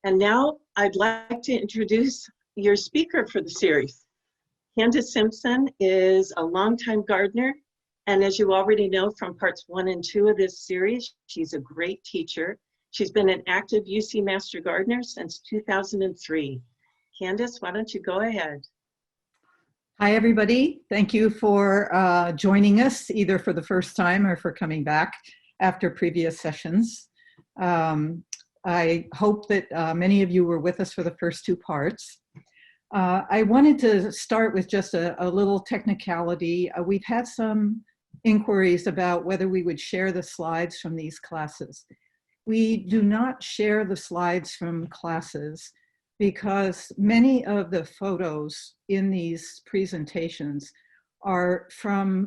And now I'd like to introduce your speaker for the series. Candace Simpson is a longtime gardener, and as you already know from parts 1 and 2 of this series, she's a great teacher. She's been an active UC Master Gardener since 2003. Candace, why don't you go ahead? Hi, everybody. Thank you for joining us, either for the first time or for coming back after previous sessions. I hope that many of you were with us for the first 2 parts. I wanted to start with just a little technicality. We've had some inquiries about whether we would share the slides from these classes. We do not share the slides from classes because many of the photos in these presentations are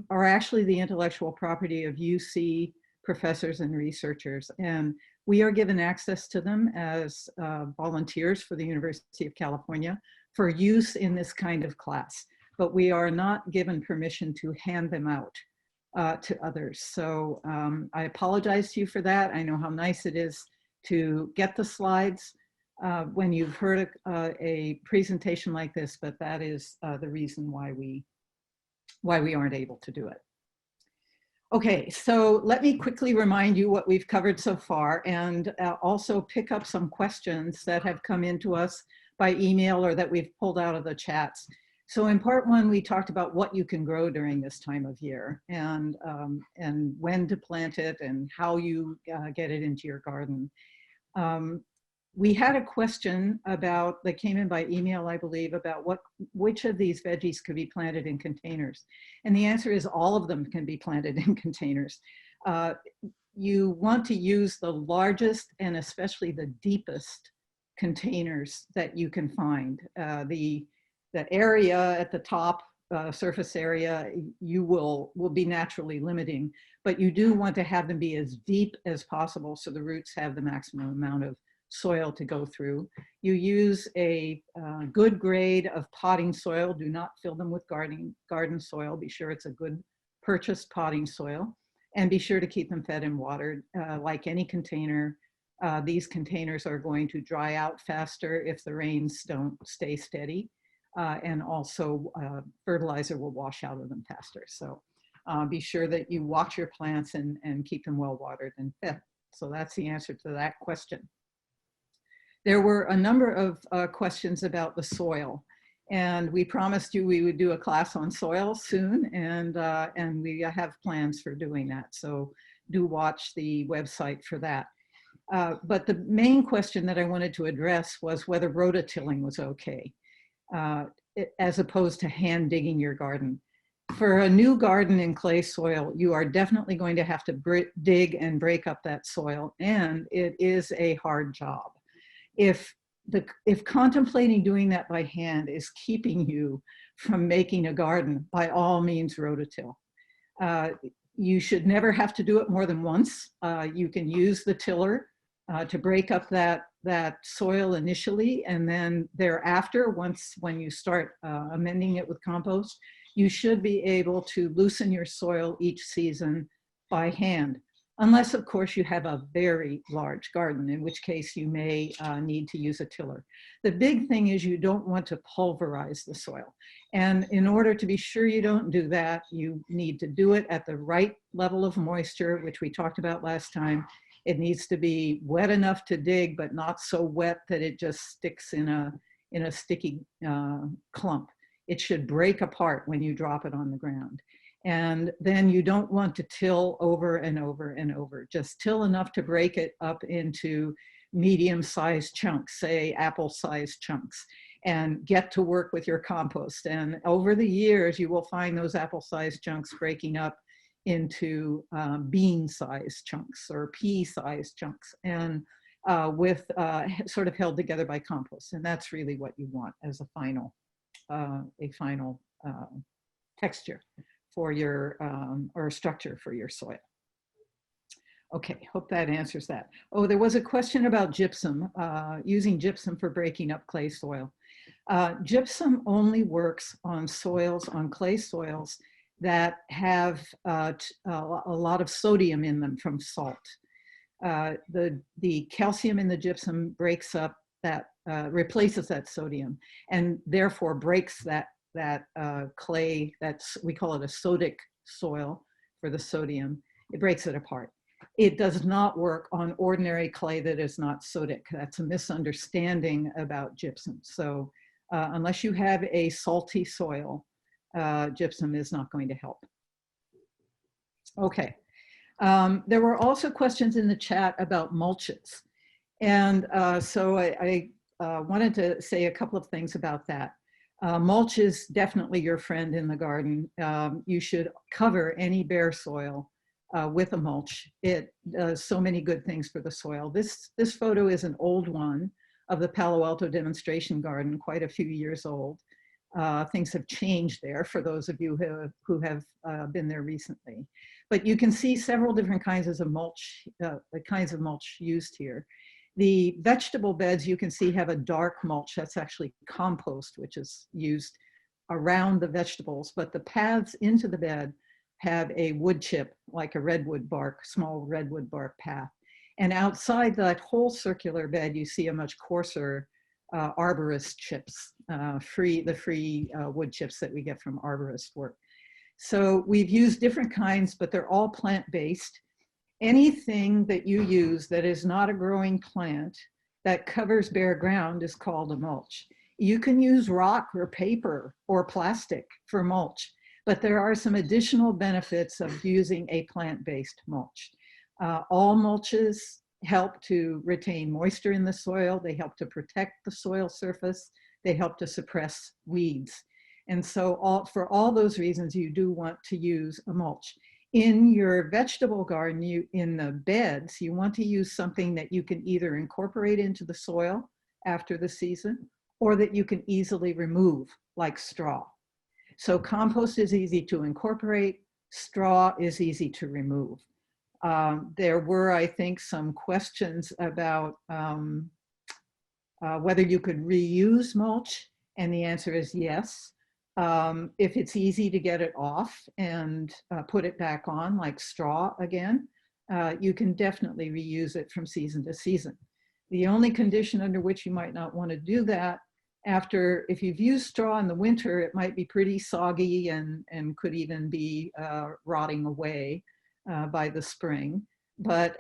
actually the intellectual property of UC professors and researchers, and we are given access to them as volunteers for the University of California for use in this kind of class, but we are not given permission to hand them out to others. So I apologize to you for that. I know how nice it is to get the slides when you've heard a presentation like this, but that is the reason why we aren't able to do it. Okay, so let me quickly remind you what we've covered so far, and also pick up some questions that have come into us by email or that we've pulled out of the chats. So in part 1, we talked about what you can grow during this time of year, and when to plant it and how you get it into your garden. We had a question that came in by email, I believe, about which of these veggies could be planted in containers. And the answer is all of them can be planted in containers. You want to use the largest and especially the deepest containers that you can find. The area at the top, surface area, you will be naturally limiting, but you do want to have them be as deep as possible so the roots have the maximum amount of soil to go through. You use a good grade of potting soil. Do not fill them with garden soil. Be sure it's a good purchased potting soil, and be sure to keep them fed and watered. Like any container, these containers are going to dry out faster if the rains don't stay steady, and also fertilizer will wash out of them faster. So be sure that you watch your plants and keep them well watered and fed. So that's the answer to that question. There were a number of questions about the soil, and we promised you we would do a class on soil soon, and we have plans for doing that. So do watch the website for that. But the main question that I wanted to address was whether rototilling was okay, as opposed to hand digging your garden. For a new garden in clay soil, you are definitely going to have to dig and break up that soil, and it is a hard job. If contemplating doing that by hand is keeping you from making a garden, by all means rototill. You should never have to do it more than once. You can use the tiller to break up that soil initially, and then thereafter, when you start amending it with compost, you should be able to loosen your soil each season by hand. Unless, of course, you have a very large garden, in which case you may need to use a tiller. The big thing is you don't want to pulverize the soil. And in order to be sure you don't do that, you need to do it at the right level of moisture, which we talked about last time. It needs to be wet enough to dig, but not so wet that it just sticks in a sticky clump. It should break apart when you drop it on the ground. And then you don't want to till over and over and over. Just till enough to break it up into medium-sized chunks, say apple-sized chunks, and get to work with your compost. And over the years, you will find those apple-sized chunks breaking up into bean-sized chunks or pea-sized chunks, and sort of held together by compost. And that's really what you want as a final texture for your, or structure for your soil. Okay, hope that answers that. Oh, there was a question about gypsum, using gypsum for breaking up clay soil. Gypsum only works on soils, on clay soils that have a lot of sodium in them from salt. The calcium in the gypsum breaks up replaces that sodium, and therefore breaks that clay. We call it a sodic soil for the sodium. It breaks it apart. It does not work on ordinary clay that is not sodic. That's a misunderstanding about gypsum. So unless you have a salty soil, gypsum is not going to help. Okay. There were also questions in the chat about mulches. And so I wanted to say a couple of things about that. Mulch is definitely your friend in the garden. You should cover any bare soil with a mulch. It does so many good things for the soil. This photo is an old one of the Palo Alto demonstration garden, quite a few years old. Things have changed there for those of you who have been there recently. But you can see several different kinds of mulch, used here. The vegetable beds you can see have a dark mulch. That's actually compost, which is used around the vegetables. But the paths into the bed have a wood chip, like a redwood bark, small redwood bark path. And outside that whole circular bed, you see a much coarser arborist chips, the free wood chips that we get from arborist work. So we've used different kinds, but they're all plant-based. Anything that you use that is not a growing plant that covers bare ground is called a mulch. You can use rock or paper or plastic for mulch, but there are some additional benefits of using a plant-based mulch. All mulches help to retain moisture in the soil. They help to protect the soil surface. They help to suppress weeds. And so for all those reasons, you do want to use a mulch. In your vegetable garden, in the beds, you want to use something that you can either incorporate into the soil after the season, or that you can easily remove, like straw. So compost is easy to incorporate, straw is easy to remove. There were, I think, some questions about whether you could reuse mulch, and the answer is yes. If it's easy to get it off and put it back on, like straw again, you can definitely reuse it from season to season. The only condition under which you might not want to do that, if you've used straw in the winter, it might be pretty soggy and could even be rotting away by the spring. But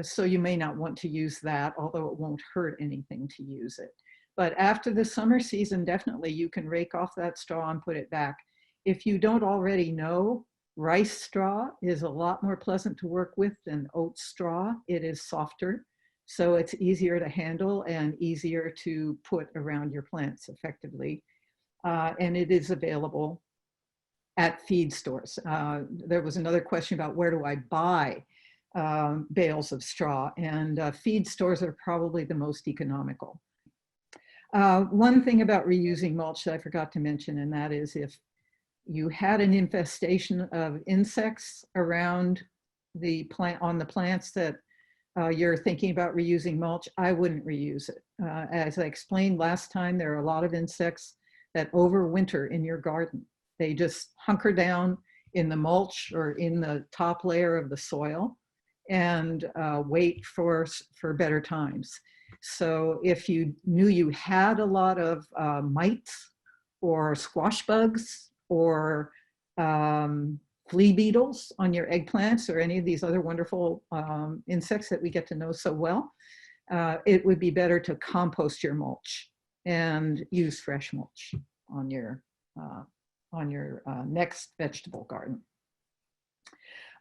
so you may not want to use that, although it won't hurt anything to use it. But after the summer season, definitely you can rake off that straw and put it back. If you don't already know, rice straw is a lot more pleasant to work with than oat straw. It is softer, so it's easier to handle and easier to put around your plants effectively. And it is available at feed stores. There was another question about where do I buy bales of straw, and feed stores are probably the most economical. One thing about reusing mulch that I forgot to mention, and that is if you had an infestation of insects around on the plants that you're thinking about reusing mulch, I wouldn't reuse it. As I explained last time, there are a lot of insects that overwinter in your garden. They just hunker down in the mulch or in the top layer of the soil and wait for better times. So if you knew you had a lot of mites or squash bugs or flea beetles on your eggplants or any of these other wonderful insects that we get to know so well, it would be better to compost your mulch and use fresh mulch on your next vegetable garden.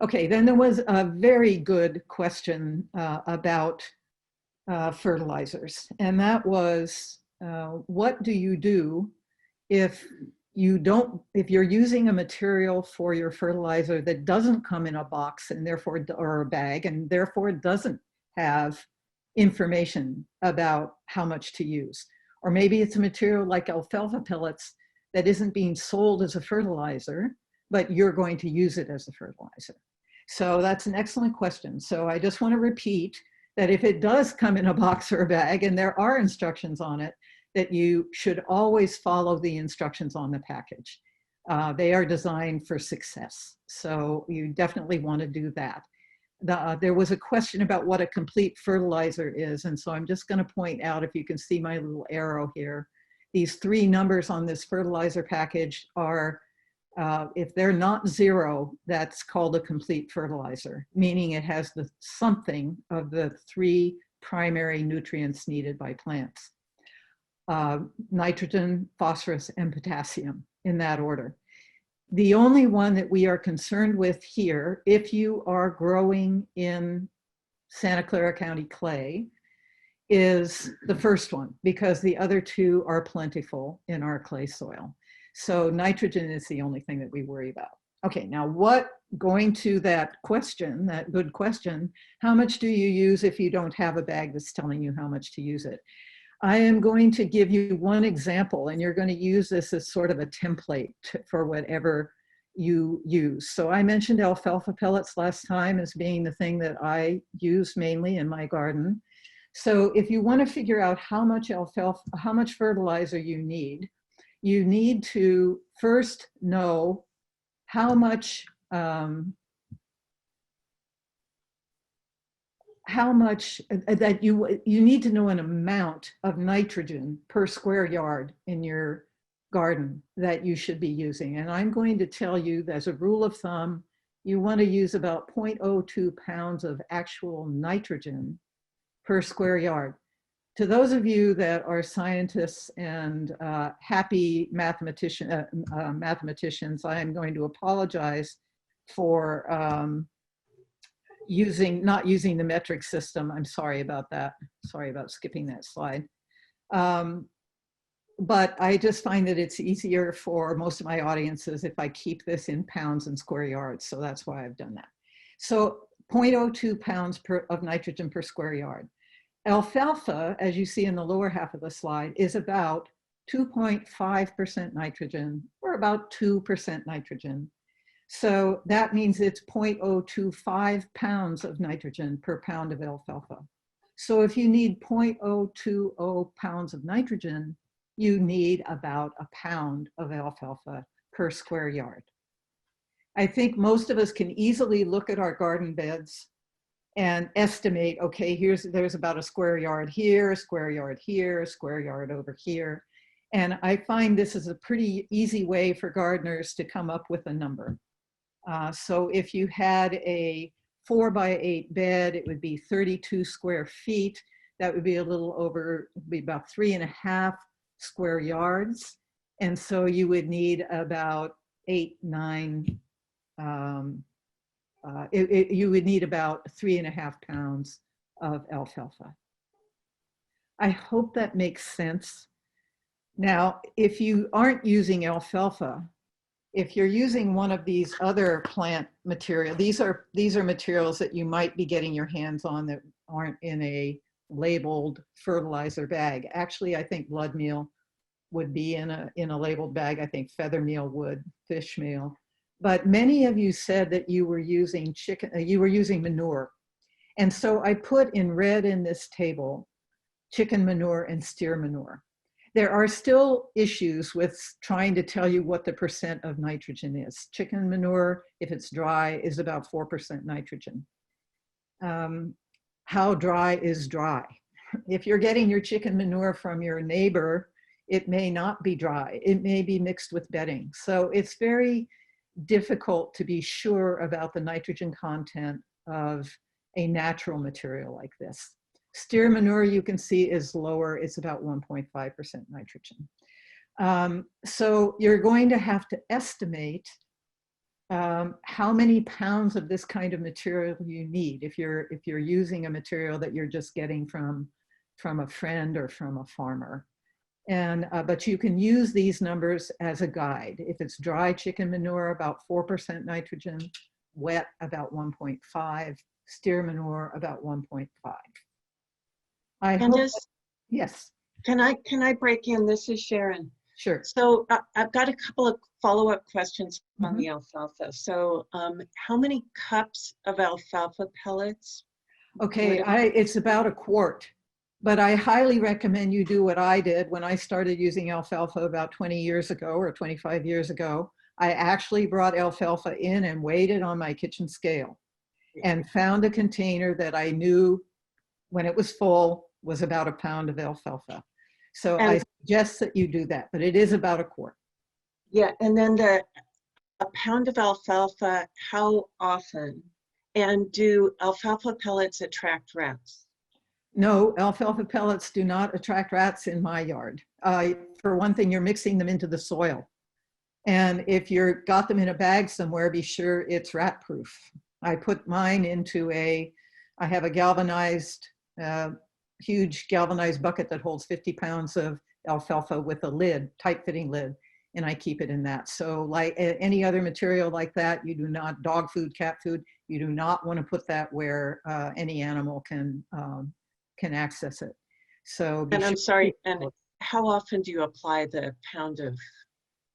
Okay, then there was a very good question about fertilizers, and that was, what do you do if you're using a material for your fertilizer that doesn't come in a box and therefore, or a bag, and therefore doesn't have information about how much to use? Or maybe it's a material like alfalfa pellets that isn't being sold as a fertilizer, but you're going to use it as a fertilizer. So that's an excellent question. So I just want to repeat that if it does come in a box or a bag and there are instructions on it, that you should always follow the instructions on the package. They are designed for success. So you definitely want to do that. there was a question about what a complete fertilizer is. And so I'm just going to point out, if you can see my little arrow here, these 3 numbers on this fertilizer package are, if they're not 0, that's called a complete fertilizer, meaning it has the something of the 3 primary nutrients needed by plants. Nitrogen, phosphorus, and potassium, in that order. The only one that we are concerned with here, if you are growing in Santa Clara County clay, is the first one, because the other 2 are plentiful in our clay soil. So nitrogen is the only thing that we worry about. Okay, now going to that question, that good question, how much do you use if you don't have a bag that's telling you how much to use it? I am going to give you one example, and you're going to use this as sort of a template for whatever you use. So I mentioned alfalfa pellets last time as being the thing that I use mainly in my garden. So if you want to figure out how much fertilizer you need to first know how much that you need to know an amount of nitrogen per square yard in your garden that you should be using. And I'm going to tell you, as a rule of thumb, you want to use about 0.02 pounds of actual nitrogen per square yard. To those of you that are scientists and happy mathematicians, I am going to apologize for not using the metric system. I'm sorry about that. Sorry about skipping that slide. But I just find that it's easier for most of my audiences if I keep this in pounds and square yards. So that's why I've done that. So 0.02 pounds of nitrogen per square yard. Alfalfa, as you see in the lower half of the slide, is about 2.5% nitrogen, or about 2% nitrogen. So that means it's 0.025 pounds of nitrogen per pound of alfalfa. So if you need 0.020 pounds of nitrogen, you need about a pound of alfalfa per square yard. I think most of us can easily look at our garden beds and estimate, okay, there's about a square yard here, a square yard here, a square yard over here. And I find this is a pretty easy way for gardeners to come up with a number. So if you had a 4x8 bed, it would be 32 square feet. That would be a little over, would be about 3.5 square yards. And so you would need about 8, 9, you would need about 3.5 pounds of alfalfa. I hope that makes sense. Now, if you aren't using alfalfa, if you're using one of these other plant material, these are materials that you might be getting your hands on that aren't in a labeled fertilizer bag. Actually, I think blood meal would be in a labeled bag. I think feather meal would, fish meal. But many of you said that you were using manure. And so I put in red in this table chicken manure and steer manure. There are still issues with trying to tell you what the percent of nitrogen is. Chicken manure, if it's dry, is about 4% nitrogen. How dry is dry? If you're getting your chicken manure from your neighbor, it may not be dry. It may be mixed with bedding. So it's very difficult to be sure about the nitrogen content of a natural material like this. Steer manure, you can see, is lower. It's about 1.5% nitrogen. So you're going to have to estimate how many pounds of this kind of material you need if you're using a material that you're just getting from a friend or from a farmer. And but you can use these numbers as a guide. If it's dry chicken manure, about 4% nitrogen, wet about 1.5, steer manure about 1.5. Yes. Can I break in? This is Sharon. Sure. So I've got a couple of follow-up questions on the alfalfa. So how many cups of alfalfa pellets? Okay, it's about a quart, but I highly recommend you do what I did when I started using alfalfa about 20 years ago or 25 years ago. I actually brought alfalfa in and weighed it on my kitchen scale. and found a container that I knew when it was full was about a pound of alfalfa. So And I suggest that you do that, but it is about a quart. yeah, and then a pound of alfalfa, how often? And do alfalfa pellets attract rats? No, alfalfa pellets do not attract rats in my yard. For one thing, you're mixing them into the soil. And if you've got them in a bag somewhere, be sure it's rat proof. I put mine into I have a galvanized, huge galvanized bucket that holds 50 pounds of alfalfa with a lid, tight fitting lid, and I keep it in that. So like any other material like that, you do not, dog food, cat food, you do not want to put that where any animal can access it. So be And I'm sure. sorry, and how often do you apply the pound of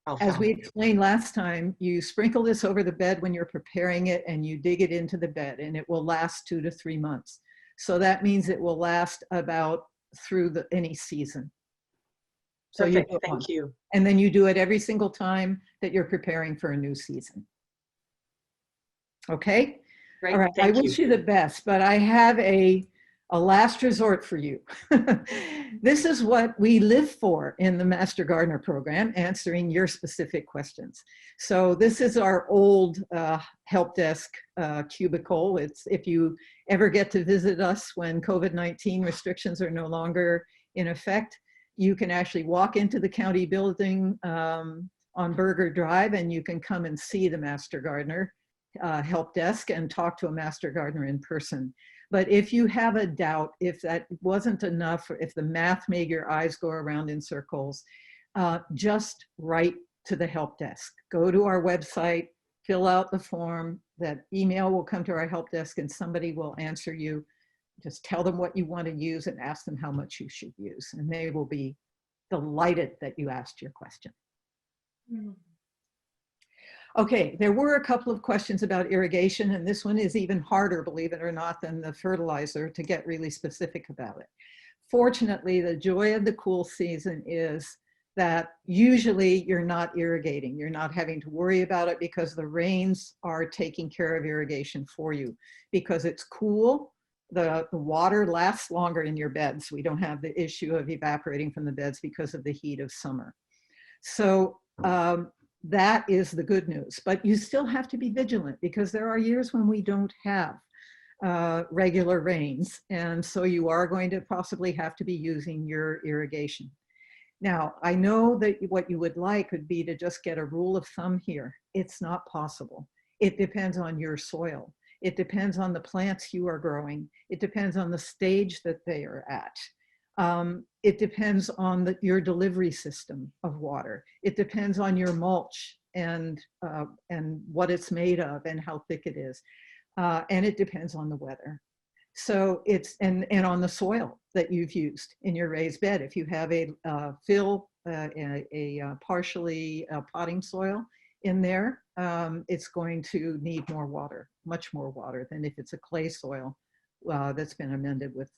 As we alfalfa? explained last time, you sprinkle this over the bed when you're preparing it and you dig it into the bed, and it will last 2 to 3 months. So that means it will last about through any season. So you Perfect, do it thank once. you. And then you do it every single time that you're preparing for a new season. Okay? Great, All right, I thank you. wish you the best, but I have a last resort for you. This is what we live for in the Master Gardener program, answering your specific questions. So this is our old help desk cubicle. It's if you ever get to visit us when COVID-19 restrictions are no longer in effect, you can actually walk into the county building on Berger Drive, and you can come and see the Master Gardener help desk and talk to a Master Gardener in person. But if you have a doubt, if that wasn't enough, or if the math made your eyes go around in circles, just write to the help desk. Go to our website, fill out the form, that email will come to our help desk and somebody will answer you. Just tell them what you want to use and ask them how much you should use. And they will be delighted that you asked your question. Okay, there were a couple of questions about irrigation, and this one is even harder, believe it or not, than the fertilizer to get really specific about it. Fortunately, the joy of the cool season is that usually you're not irrigating. You're not having to worry about it because the rains are taking care of irrigation for you. Because it's cool, the water lasts longer in your beds. We don't have the issue of evaporating from the beds because of the heat of summer. So that is the good news, but you still have to be vigilant because there are years when we don't have regular rains. And so you are going to possibly have to be using your irrigation. Now, I know that what you would like would be to just get a rule of thumb here. It's not possible. It depends on your soil. It depends on the plants you are growing. It depends on the stage that they are at. It depends on your delivery system of water. It depends on your mulch and what it's made of and how thick it is. And it depends on the weather. So it's, and on the soil that you've used in your raised bed. If you have a partially potting soil in there, it's going to need more water, much more water than if it's a clay soil that's been amended with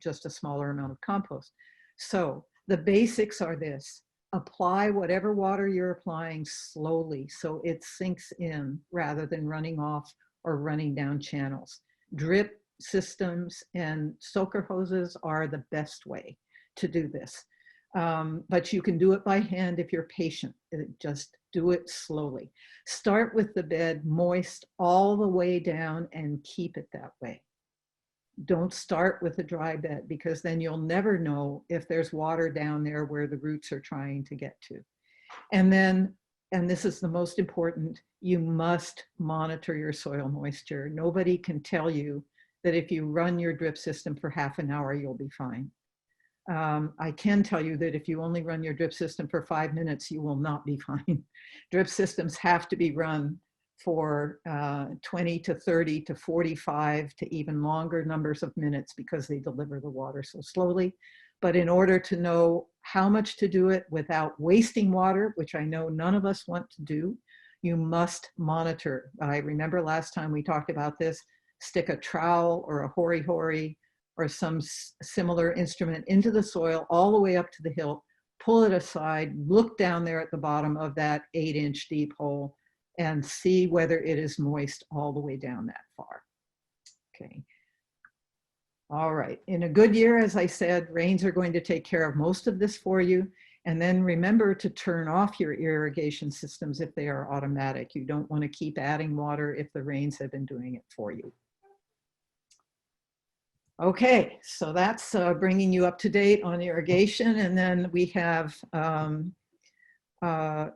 just a smaller amount of compost. So the basics are this: apply whatever water you're applying slowly so it sinks in rather than running off or running down channels. Drip systems and soaker hoses are the best way to do this. But you can do it by hand if you're patient. Just do it slowly. Start with the bed moist all the way down and keep it that way. Don't start with a dry bed because then you'll never know if there's water down there where the roots are trying to get to. And then, and this is the most important, you must monitor your soil moisture. Nobody can tell you that if you run your drip system for half an hour, you'll be fine. I can tell you that if you only run your drip system for 5 minutes, you will not be fine. Drip systems have to be run for 20 to 30 to 45 to even longer numbers of minutes because they deliver the water so slowly. But in order to know how much to do it without wasting water, which I know none of us want to do, you must monitor. I remember last time we talked about this, stick a trowel or a hori-hori or some similar instrument into the soil all the way up to the hilt, pull it aside, look down there at the bottom of that 8-inch deep hole, and see whether it is moist all the way down that far. Okay. All right. In a good year, as I said, rains are going to take care of most of this for you. And then remember to turn off your irrigation systems if they are automatic. You don't want to keep adding water if the rains have been doing it for you. Okay, so that's bringing you up to date on irrigation. And then we have, I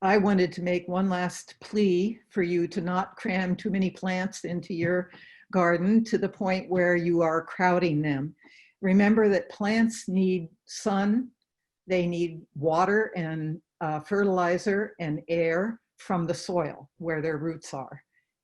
wanted to make one last plea for you to not cram too many plants into your garden to the point where you are crowding them. Remember that plants need sun, they need water and fertilizer and air from the soil where their roots are.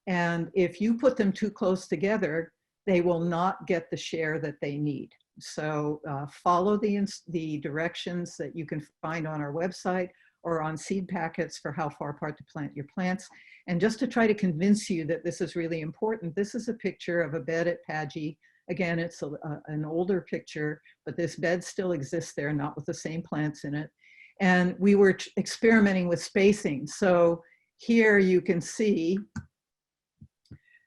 And if you put them too close together, they will not get the share that they need. So follow the directions that you can find on our website or on seed packets for how far apart to plant your plants. And just to try to convince you that this is really important, this is a picture of a bed at Paggi. Again, it's an older picture, but this bed still exists there, not with the same plants in it. And we were experimenting with spacing. So here you can see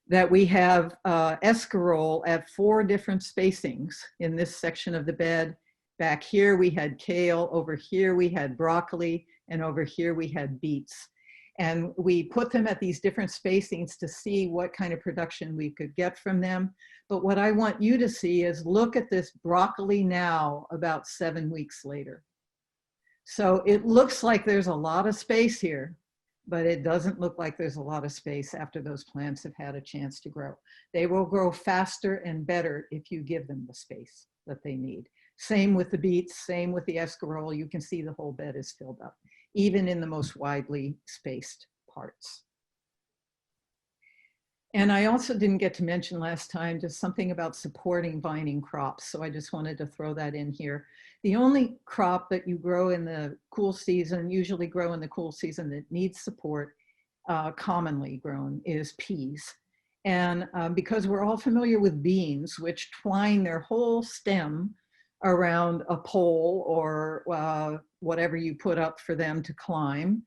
that we have escarole at 4 different spacings in this section of the bed. Back here we had kale, over here we had broccoli, and over here we had beets. And we put them at these different spacings to see what kind of production we could get from them. But what I want you to see is look at this broccoli now about 7 weeks later. So it looks like there's a lot of space here, but it doesn't look like there's a lot of space after those plants have had a chance to grow. They will grow faster and better if you give them the space that they need. Same with the beets, same with the escarole. You can see the whole bed is filled up, even in the most widely spaced parts. And I also didn't get to mention last time just something about supporting vining crops. So I just wanted to throw that in here. The only crop that you grow in the cool season, usually grow in the cool season that needs support, commonly grown, is peas. And because we're all familiar with beans, which twine their whole stem around a pole or whatever you put up for them to climb,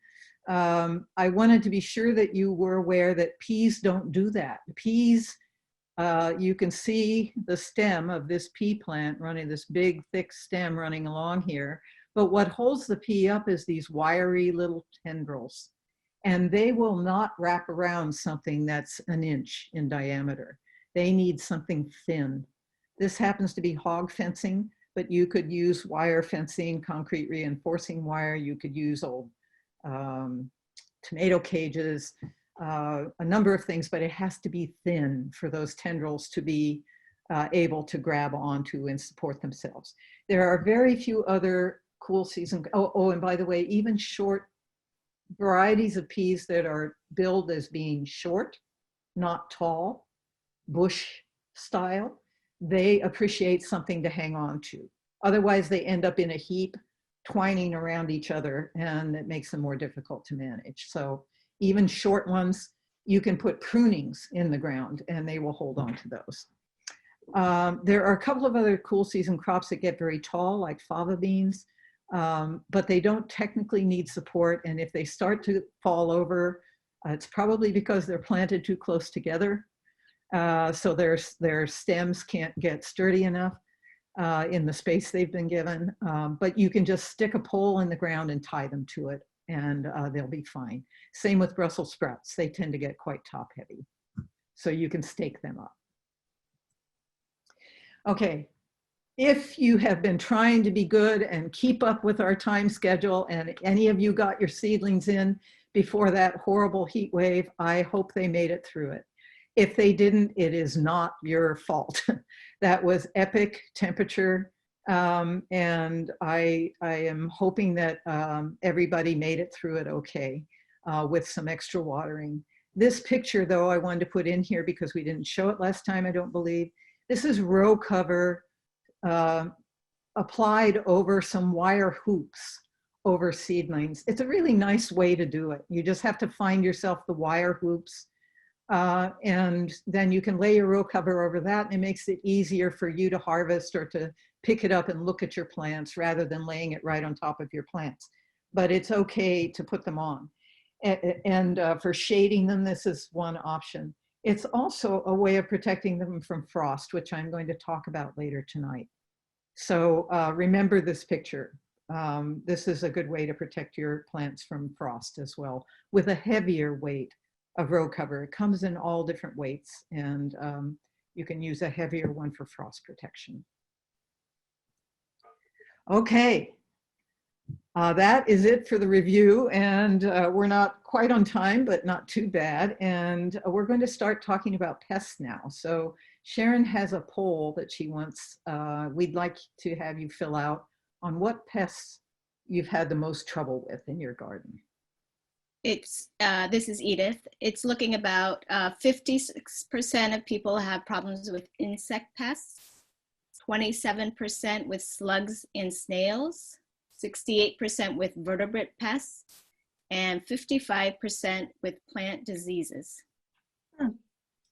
I wanted to be sure that you were aware that peas don't do that. Peas, you can see the stem of this pea plant running, this big thick stem running along here, but what holds the pea up is these wiry little tendrils, and they will not wrap around something that's 1 inch in diameter. They need something thin. This happens to be hog fencing, but you could use wire fencing, concrete reinforcing wire. You could use old tomato cages, a number of things, but it has to be thin for those tendrils to be able to grab onto and support themselves. There are very few other cool season, and by the way, even short varieties of peas that are billed as being short, not tall, bush style, they appreciate something to hang on to. Otherwise, they end up in a heap, twining around each other, and it makes them more difficult to manage. So even short ones, you can put prunings in the ground and they will hold on to those. There are a couple of other cool season crops that get very tall, like fava beans, but they don't technically need support. And if they start to fall over, it's probably because they're planted too close together. So their stems can't get sturdy enough in the space they've been given. But you can just stick a pole in the ground and tie them to it, and they'll be fine. Same with Brussels sprouts. They tend to get quite top heavy. So you can stake them up. Okay, if you have been trying to be good and keep up with our time schedule, and any of you got your seedlings in before that horrible heat wave, I hope they made it through it. If they didn't, it is not your fault. That was epic temperature, and I am hoping that everybody made it through it okay with some extra watering. This picture, though, I wanted to put in here because we didn't show it last time, I don't believe. This is row cover applied over some wire hoops over seedlings. It's a really nice way to do it. You just have to find yourself the wire hoops, and then you can lay your row cover over that, and it makes it easier for you to harvest or to pick it up and look at your plants rather than laying it right on top of your plants. But it's okay to put them on. And for shading them, this is one option. It's also a way of protecting them from frost, which I'm going to talk about later tonight. So remember this picture. This is a good way to protect your plants from frost as well, with a heavier weight of row cover. It comes in all different weights, and you can use a heavier one for frost protection. Okay, that is it for the review, and we're not quite on time, but not too bad. And we're going to start talking about pests now. So Sharon has a poll that she wants, we'd like to have you fill out on what pests you've had the most trouble with in your garden. It's this is Edith. It's looking about 56% of people have problems with insect pests, 27% with slugs and snails, 68% with vertebrate pests, and 55% with plant diseases.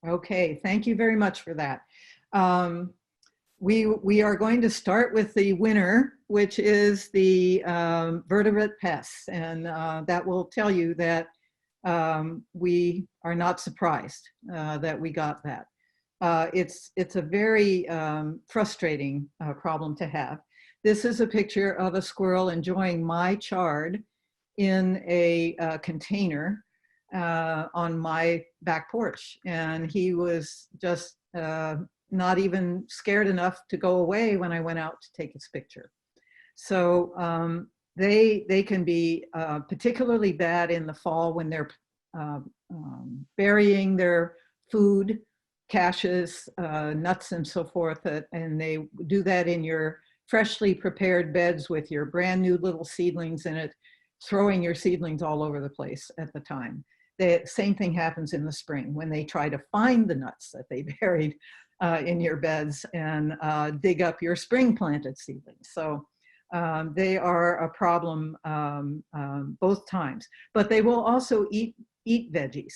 Okay, thank you very much for that. We are going to start with the winner, which is the vertebrate pests, and that will tell you that we are not surprised that we got that. It's a very frustrating problem to have. This is a picture of a squirrel enjoying my chard in a container on my back porch, and he was just not even scared enough to go away when I went out to take his picture. So they can be particularly bad in the fall when they're burying their food caches, nuts and so forth, and they do that in your freshly prepared beds with your brand new little seedlings in it, throwing your seedlings all over the place at the time. The same thing happens in the spring when they try to find the nuts that they buried in your beds and dig up your spring planted seedlings. So they are a problem both times, but they will also eat veggies.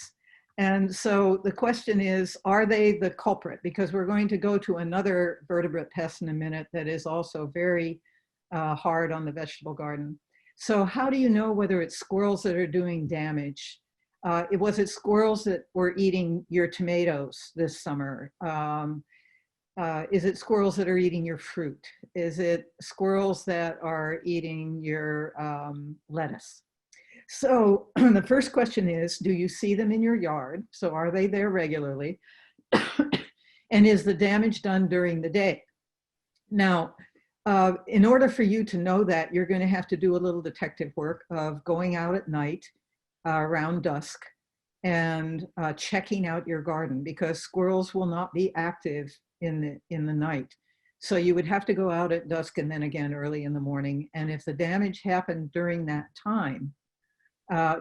And so the question is, are they the culprit? Because we're going to go to another vertebrate pest in a minute that is also very hard on the vegetable garden. So how do you know whether it's squirrels that are doing damage? Was it squirrels that were eating your tomatoes this summer? Is it squirrels that are eating your fruit? Is it squirrels that are eating your lettuce? So the first question is, do you see them in your yard? So are they there regularly? And is the damage done during the day? Now, in order for you to know that, you're going to have to do a little detective work of going out at night around dusk and checking out your garden, because squirrels will not be active in the night. So you would have to go out at dusk and then again early in the morning. And if the damage happened during that time,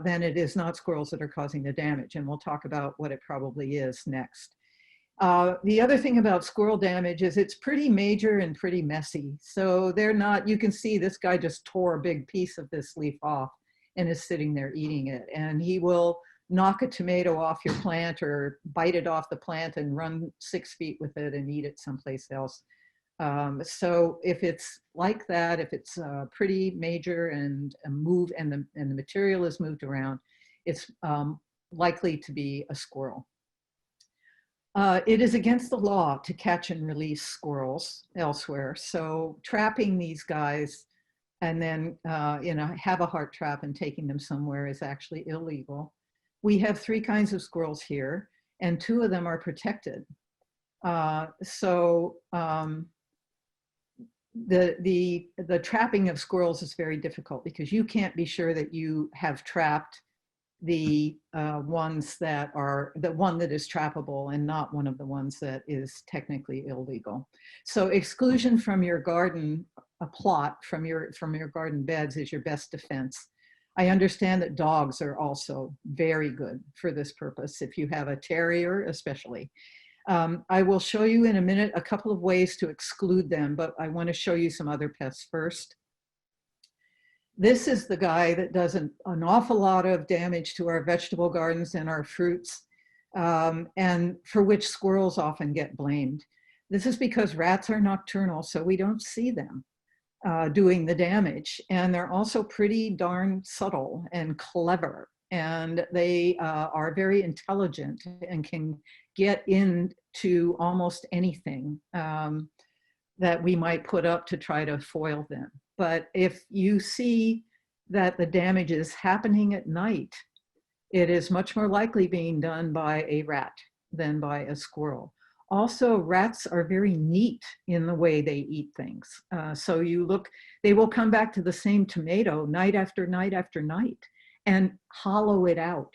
then it is not squirrels that are causing the damage. And we'll talk about what it probably is next. The other thing about squirrel damage is it's pretty major and pretty messy. So they're not, you can see this guy just tore a big piece of this leaf off and is sitting there eating it. And he will knock a tomato off your plant or bite it off the plant and run 6 feet with it and eat it someplace else. So if it's like that, if it's pretty major and the material is moved around, it's likely to be a squirrel. It is against the law to catch and release squirrels elsewhere. So trapping these guys and then have a heart trap and taking them somewhere is actually illegal. We have 3 kinds of squirrels here, and 2 of them are protected. The trapping of squirrels is very difficult because you can't be sure that you have trapped the ones that are the one that is trappable and not one of the ones that is technically illegal. So exclusion from your garden, a plot from your garden beds is your best defense. I understand that dogs are also very good for this purpose, if you have a terrier especially. I will show you in a minute a couple of ways to exclude them, but I want to show you some other pests first. This is the guy that does an awful lot of damage to our vegetable gardens and our fruits, and for which squirrels often get blamed. This is because rats are nocturnal, so we don't see them doing the damage. And they're also pretty darn subtle and clever. and they are very intelligent and can get into almost anything that we might put up to try to foil them. But if you see that the damage is happening at night, it is much more likely being done by a rat than by a squirrel. Also, rats are very neat in the way they eat things. So you look, they will come back to the same tomato night after night after night and hollow it out.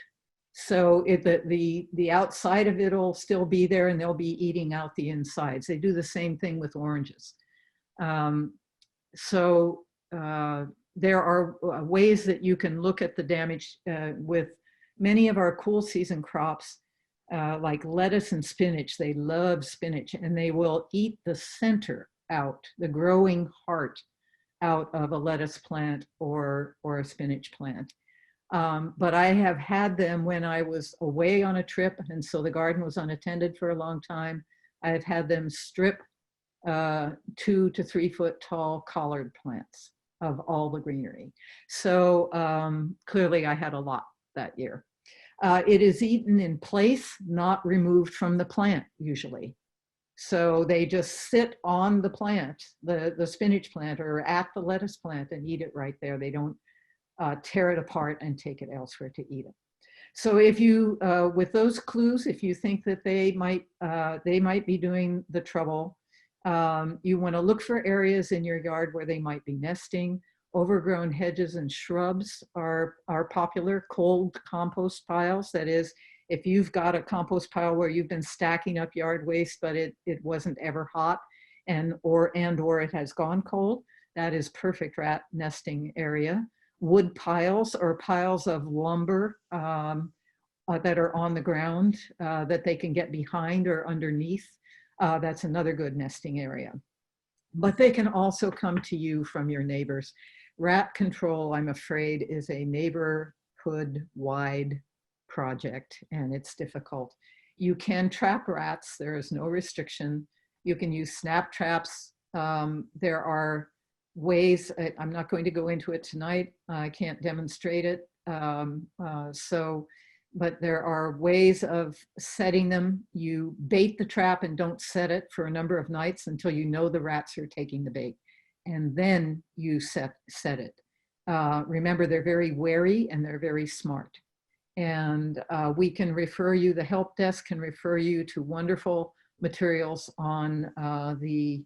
So the outside of it will still be there, and they'll be eating out the insides. They do the same thing with oranges. There are ways that you can look at the damage with many of our cool season crops, like lettuce and spinach. They love spinach, and they will eat the center out, the growing heart out of a lettuce plant or a spinach plant. But I have had them when I was away on a trip, and so the garden was unattended for a long time. I've had them strip 2 to 3 foot tall collard plants of all the greenery. So clearly I had a lot that year. It is eaten in place, not removed from the plant usually. So they just sit on the plant, the spinach plant, or at the lettuce plant, and eat it right there. They don't tear it apart and take it elsewhere to eat it. So if you, with those clues, if you think that they might be doing the trouble, you want to look for areas in your yard where they might be nesting. Overgrown hedges and shrubs are popular. Cold compost piles, that is, if you've got a compost pile where you've been stacking up yard waste, but it wasn't ever hot or it has gone cold, that is perfect rat nesting area. Wood piles or piles of lumber that are on the ground that they can get behind or underneath. That's another good nesting area. But they can also come to you from your neighbors. Rat control, I'm afraid, is a neighborhood-wide project, and it's difficult. You can trap rats. There is no restriction. You can use snap traps. There are ways, I'm not going to go into it tonight. I can't demonstrate it. But there are ways of setting them. You bait the trap and don't set it for a number of nights until you know the rats are taking the bait. And then you set it. Remember, they're very wary and they're very smart. And we can refer you, the help desk can refer you to wonderful materials on the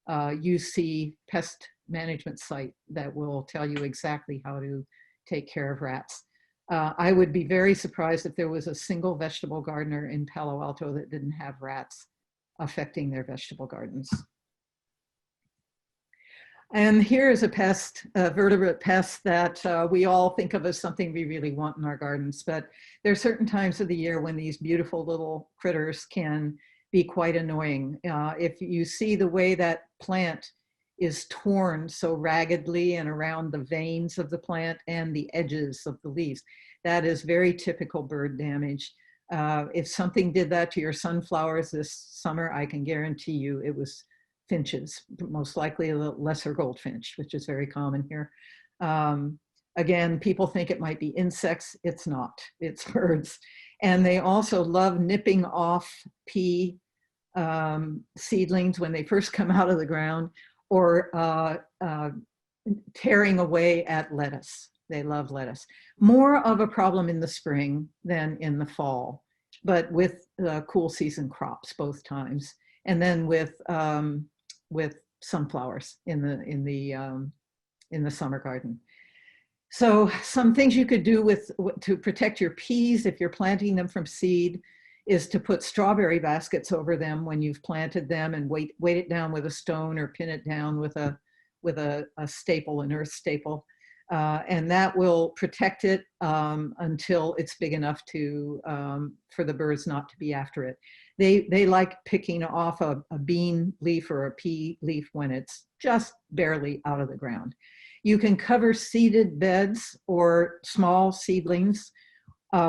UC pest management site that will tell you exactly how to take care of rats. I would be very surprised if there was a single vegetable gardener in Palo Alto that didn't have rats affecting their vegetable gardens. And here is a pest, a vertebrate pest that we all think of as something we really want in our gardens, but there are certain times of the year when these beautiful little critters can be quite annoying. If you see the way that plant is torn so raggedly and around the veins of the plant and the edges of the leaves, that is very typical bird damage. If something did that to your sunflowers this summer, I can guarantee you it was finches, most likely a lesser goldfinch, which is very common here. Again, people think it might be insects. It's not, it's birds. And they also love nipping off pea seedlings when they first come out of the ground, or tearing away at lettuce. They love lettuce. More of a problem in the spring than in the fall, but with cool season crops both times. And then with sunflowers in the summer garden. So some things you could do to protect your peas if you're planting them from seed is to put strawberry baskets over them when you've planted them, and weight it down with a stone or pin it down with a staple, an earth staple. And that will protect it until it's big enough for the birds not to be after it. They like picking off a bean leaf or a pea leaf when it's just barely out of the ground. You can cover seeded beds or small seedlings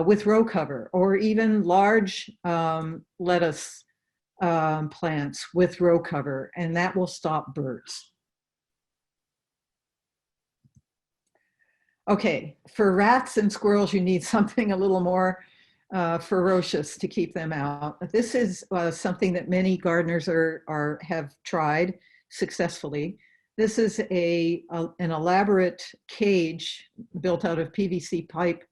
with row cover, or even large lettuce plants with row cover, and that will stop birds. Okay, for rats and squirrels, you need something a little more ferocious to keep them out. This is something that many gardeners have tried successfully. This is an elaborate cage built out of PVC pipe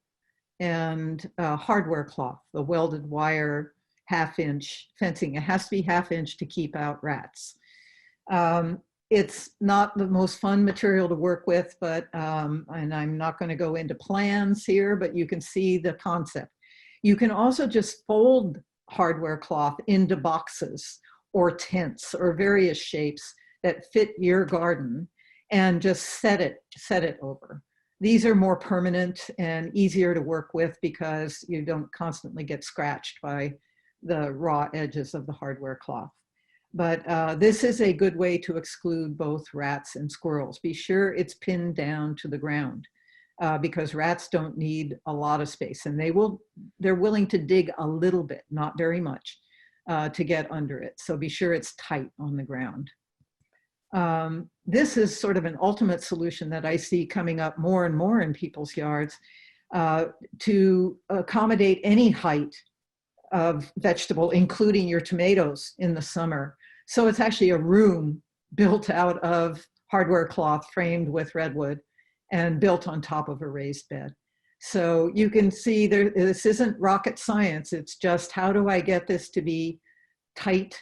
and hardware cloth, the welded wire half-inch fencing. It has to be half-inch to keep out rats. It's not the most fun material to work with, but, and I'm not going to go into plans here, but you can see the concept. You can also just fold hardware cloth into boxes or tents or various shapes that fit your garden and just set it over. These are more permanent and easier to work with because you don't constantly get scratched by the raw edges of the hardware cloth. But this is a good way to exclude both rats and squirrels. Be sure it's pinned down to the ground because rats don't need a lot of space, and they're willing to dig a little bit, not very much, to get under it. So be sure it's tight on the ground. This is sort of an ultimate solution that I see coming up more and more in people's yards to accommodate any height of vegetable, including your tomatoes in the summer. So it's actually a room built out of hardware cloth framed with redwood and built on top of a raised bed. So you can see this isn't rocket science. It's just, how do I get this to be tight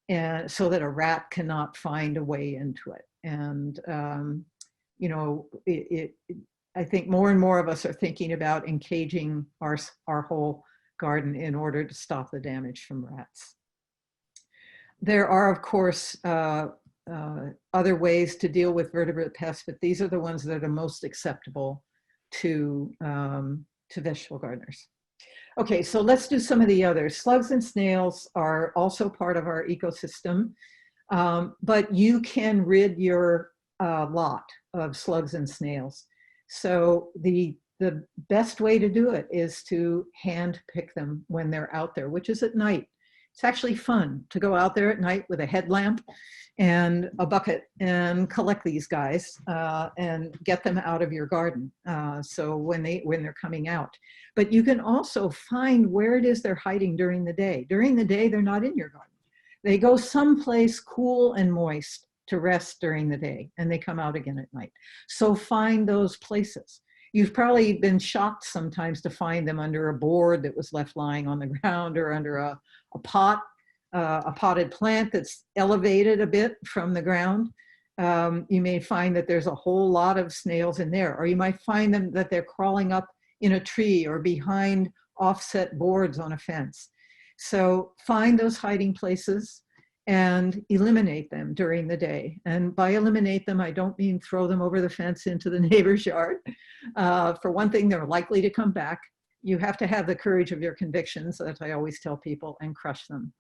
and so that a rat cannot find a way into it? And, you know, I think more and more of us are thinking about encaging our whole garden in order to stop the damage from rats. There are, of course, other ways to deal with vertebrate pests, but these are the ones that are most acceptable to vegetable gardeners. Okay, so let's do some of the others. Slugs and snails are also part of our ecosystem, but you can rid your lot of slugs and snails. So the best way to do it is to hand pick them when they're out there, which is at night. It's actually fun to go out there at night with a headlamp and a bucket and collect these guys and get them out of your garden. So when they're coming out. But you can also find where it is they're hiding during the day. During the day, they're not in your garden. They go someplace cool and moist to rest during the day, and they come out again at night. So find those places. You've probably been shocked sometimes to find them under a board that was left lying on the ground, or under a potted plant that's elevated a bit from the ground. You may find that there's a whole lot of snails in there, or you might find them that they're crawling up in a tree or behind offset boards on a fence. So find those hiding places and eliminate them during the day. And by eliminate them, I don't mean throw them over the fence into the neighbor's yard. For one thing, they're likely to come back. You have to have the courage of your convictions, that I always tell people, and crush them.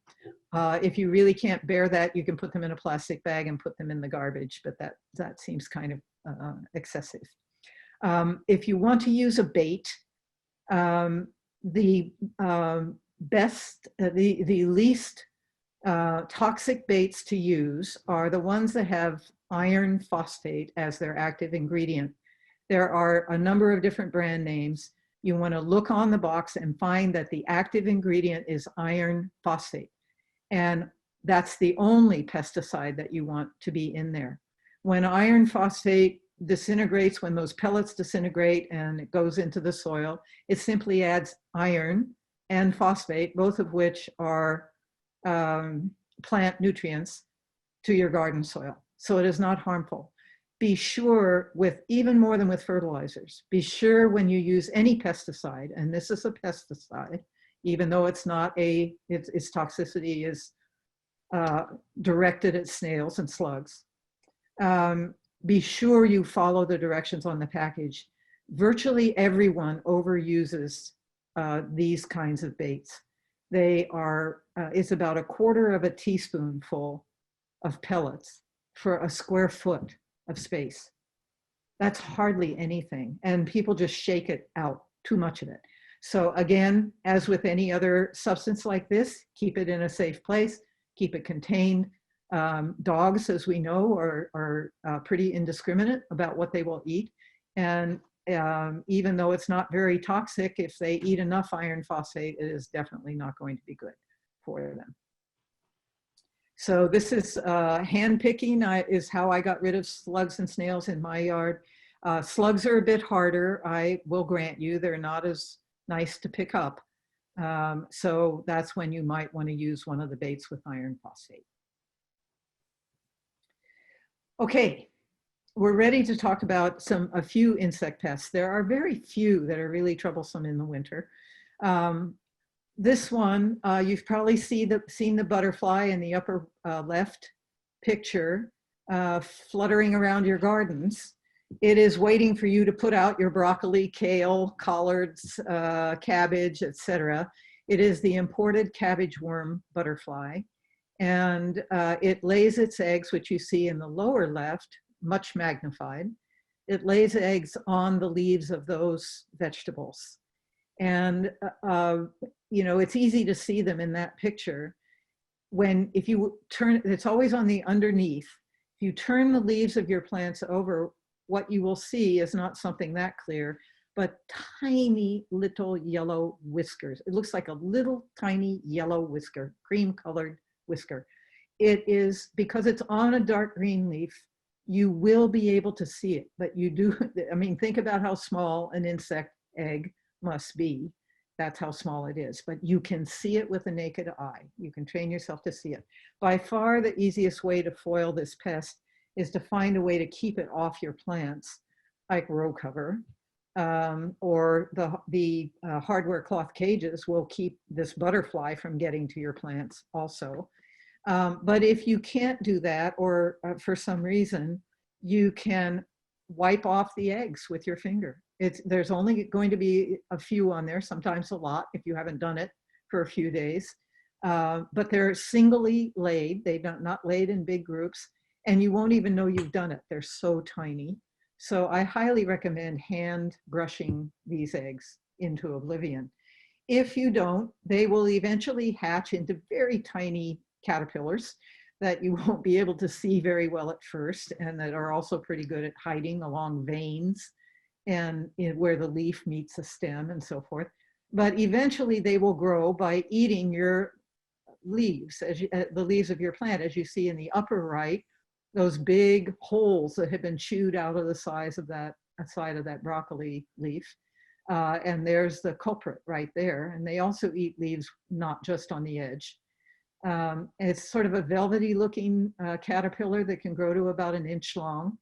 If you really can't bear that, you can put them in a plastic bag and put them in the garbage, but that seems kind of excessive. If you want to use a bait, the least toxic baits to use are the ones that have iron phosphate as their active ingredient. There are a number of different brand names. You want to look on the box and find that the active ingredient is iron phosphate. And that's the only pesticide that you want to be in there. When iron phosphate disintegrates, when those pellets disintegrate and it goes into the soil, it simply adds iron and phosphate, both of which are plant nutrients, to your garden soil. So it is not harmful. Be sure, with even more than with fertilizers, be sure when you use any pesticide, and this is a pesticide, even though it's not its toxicity is directed at snails and slugs. Be sure you follow the directions on the package. Virtually everyone overuses these kinds of baits. They are, it's about 1/4 teaspoonful of pellets for a square foot of space. That's hardly anything. And people just shake it out, too much of it. So again, as with any other substance like this, keep it in a safe place, keep it contained. Dogs, as we know, are pretty indiscriminate about what they will eat. And even though it's not very toxic, if they eat enough iron phosphate, it is definitely not going to be good for them. So this is hand picking is how I got rid of slugs and snails in my yard. Slugs are a bit harder, I will grant you. They're not as nice to pick up. So that's when you might want to use one of the baits with iron phosphate. Okay, we're ready to talk about a few insect pests. There are very few that are really troublesome in the winter. This one, you've probably seen the butterfly in the upper left picture fluttering around your gardens. It is waiting for you to put out your broccoli, kale, collards, cabbage, etc. It is the imported cabbage worm butterfly. And it lays its eggs, which you see in the lower left, much magnified. It lays eggs on the leaves of those vegetables. And, you know, it's easy to see them in that picture. If you turn, it's always on the underneath. If you turn the leaves of your plants over, what you will see is not something that clear, but tiny little yellow whiskers. It looks like a little tiny yellow whisker, cream colored whisker. It is, because it's on a dark green leaf, you will be able to see it, but you do, I mean, think about how small an insect egg must be. That's how small it is, but you can see it with the naked eye. You can train yourself to see it. By far the easiest way to foil this pest is to find a way to keep it off your plants, like row cover, or the hardware cloth cages will keep this butterfly from getting to your plants also. But if you can't do that, or for some reason, you can wipe off the eggs with your finger. There's only going to be a few on there, sometimes a lot if you haven't done it for a few days. But they're singly laid, they're not laid in big groups, and you won't even know you've done it. They're so tiny. So I highly recommend hand brushing these eggs into oblivion. If you don't, they will eventually hatch into very tiny caterpillars that you won't be able to see very well at first, and that are also pretty good at hiding along veins and where the leaf meets the stem and so forth. But eventually they will grow by eating your leaves, the leaves of your plant, as you see in the upper right, those big holes that have been chewed out of the side of that broccoli leaf. And there's the culprit right there. And they also eat leaves, not just on the edge. It's sort of a velvety looking caterpillar that can grow to about 1 inch long.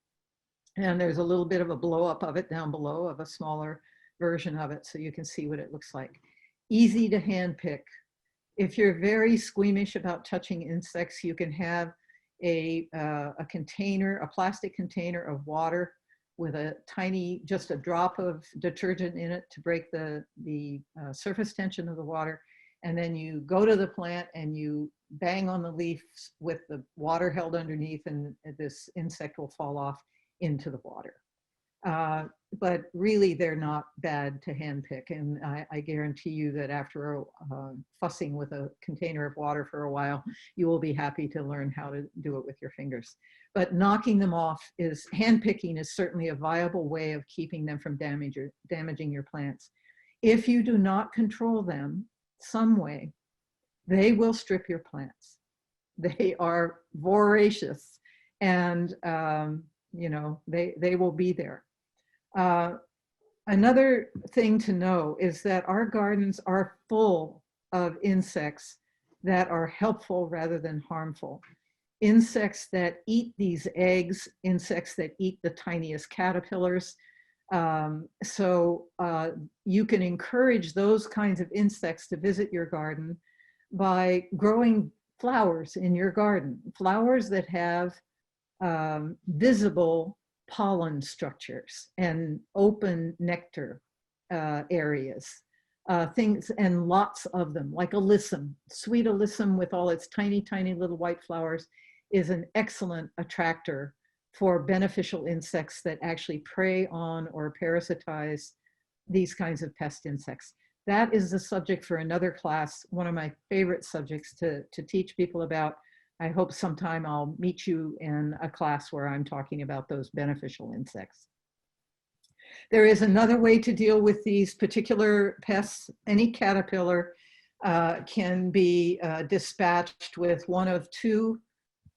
And there's a little bit of a blow up of it down below, of a smaller version of it, so you can see what it looks like. Easy to hand pick. If you're very squeamish about touching insects, you can have a container, a plastic container of water with just a drop of detergent in it to break the surface tension of the water. And then you go to the plant and you bang on the leaves with the water held underneath, and this insect will fall off into the water. But really, they're not bad to handpick. And I guarantee you that after fussing with a container of water for a while, you will be happy to learn how to do it with your fingers. But knocking them off handpicking is certainly a viable way of keeping them from damaging your plants. If you do not control them some way, they will strip your plants. They are voracious, and you know, they will be there. Another thing to know is that our gardens are full of insects that are helpful rather than harmful. Insects that eat these eggs, insects that eat the tiniest caterpillars. So you can encourage those kinds of insects to visit your garden by growing flowers in your garden, flowers that have visible pollen structures and open nectar areas, things, and lots of them, like alyssum. Sweet alyssum with all its tiny, tiny little white flowers is an excellent attractor for beneficial insects that actually prey on or parasitize these kinds of pest insects. That is the subject for another class, one of my favorite subjects to teach people about. I hope sometime I'll meet you in a class where I'm talking about those beneficial insects. There is another way to deal with these particular pests. Any caterpillar can be dispatched with one of two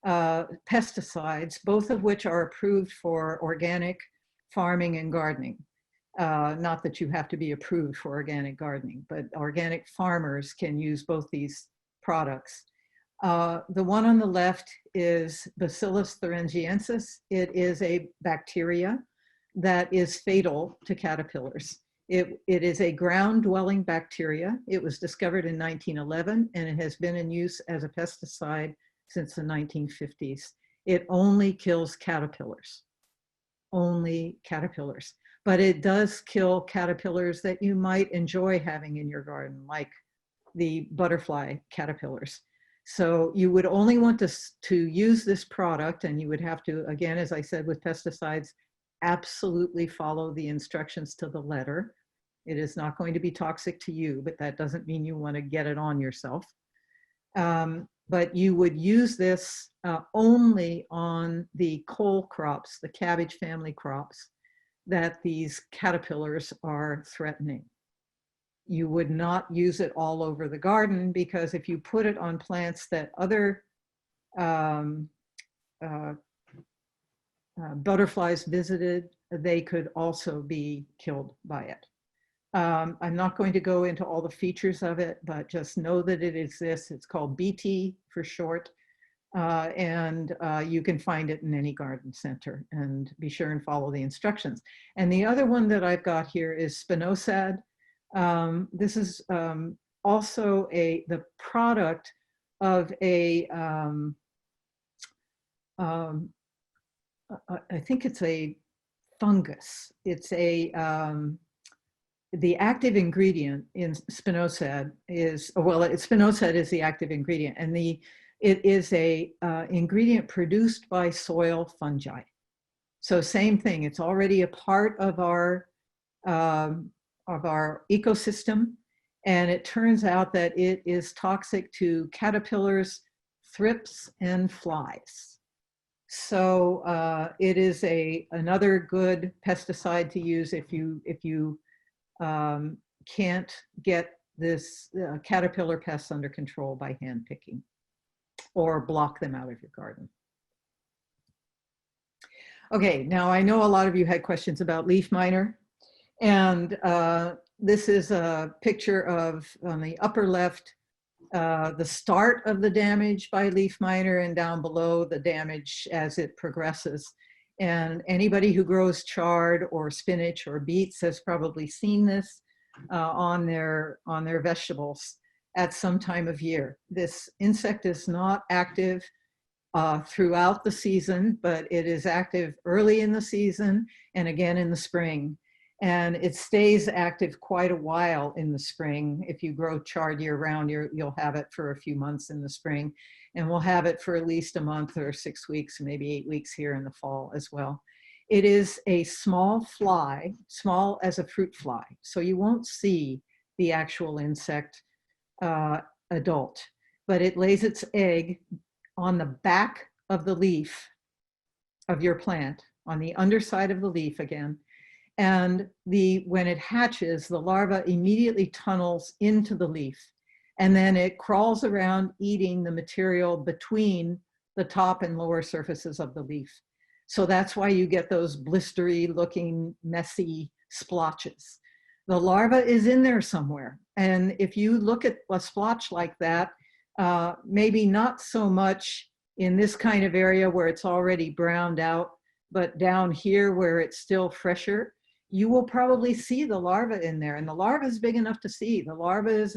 pesticides, both of which are approved for organic farming and gardening. Not that you have to be approved for organic gardening, but organic farmers can use both these products. The one on the left is Bacillus thuringiensis. It is a bacteria that is fatal to caterpillars. It is a ground-dwelling bacteria. It was discovered in 1911, and it has been in use as a pesticide since the 1950s. It only kills caterpillars, only caterpillars. But it does kill caterpillars that you might enjoy having in your garden, like the butterfly caterpillars. So you would only want to use this product, and you would have to, again, as I said, with pesticides, absolutely follow the instructions to the letter. It is not going to be toxic to you, but that doesn't mean you want to get it on yourself. But you would use this only on the cole crops, the cabbage family crops that these caterpillars are threatening. You would not use it all over the garden, because if you put it on plants that other butterflies visited, they could also be killed by it. I'm not going to go into all the features of it, but just know that it exists. It's called BT for short, and you can find it in any garden center, and be sure and follow the instructions. And the other one that I've got here is spinosad. This is also the product of a, I think it's a fungus. It's a, the active ingredient in spinosad is, well, spinosad is the active ingredient, and it is a ingredient produced by soil fungi. So same thing, it's already a part of our ecosystem, and it turns out that it is toxic to caterpillars, thrips, and flies. So it is another good pesticide to use if you can't get this caterpillar pests under control by hand picking, or block them out of your garden. Okay, now I know a lot of you had questions about leaf miner, and this is a picture of, on the upper left, the start of the damage by leaf miner, and down below the damage as it progresses. And anybody who grows chard or spinach or beets has probably seen this on their vegetables at some time of year. This insect is not active throughout the season, but it is active early in the season and again in the spring. And it stays active quite a while in the spring. If you grow chard year round, you'll have it for a few months in the spring, and we'll have it for at least a month or 6 weeks, maybe 8 weeks here in the fall as well. It is a small fly, small as a fruit fly, so you won't see the actual insect adult, but it lays its egg on the back of the leaf of your plant, on the underside of the leaf again. And when it hatches, the larva immediately tunnels into the leaf, and then it crawls around eating the material between the top and lower surfaces of the leaf. So that's why you get those blistery looking, messy splotches. The larva is in there somewhere. And if you look at a splotch like that, maybe not so much in this kind of area where it's already browned out, but down here where it's still fresher, you will probably see the larva in there. And the larva is big enough to see. The larva is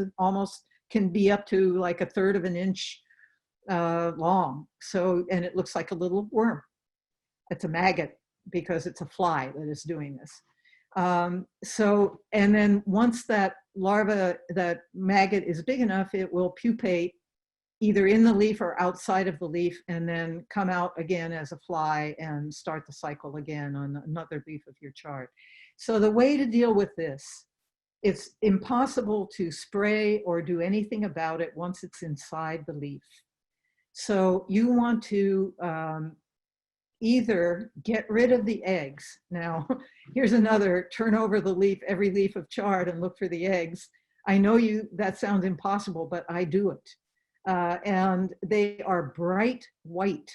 can be up to like 1/3 of an inch long. So, and it looks like a little worm. It's a maggot because it's a fly that is doing this. And then once that larva, that maggot is big enough, it will pupate either in the leaf or outside of the leaf, and then come out again as a fly and start the cycle again on another leaf of your chard. So the way to deal with this, it's impossible to spray or do anything about it once it's inside the leaf. So you want to either get rid of the eggs. Now, here's another, turn over the leaf, every leaf of chard and look for the eggs. I know that sounds impossible, but I do it. And they are bright white.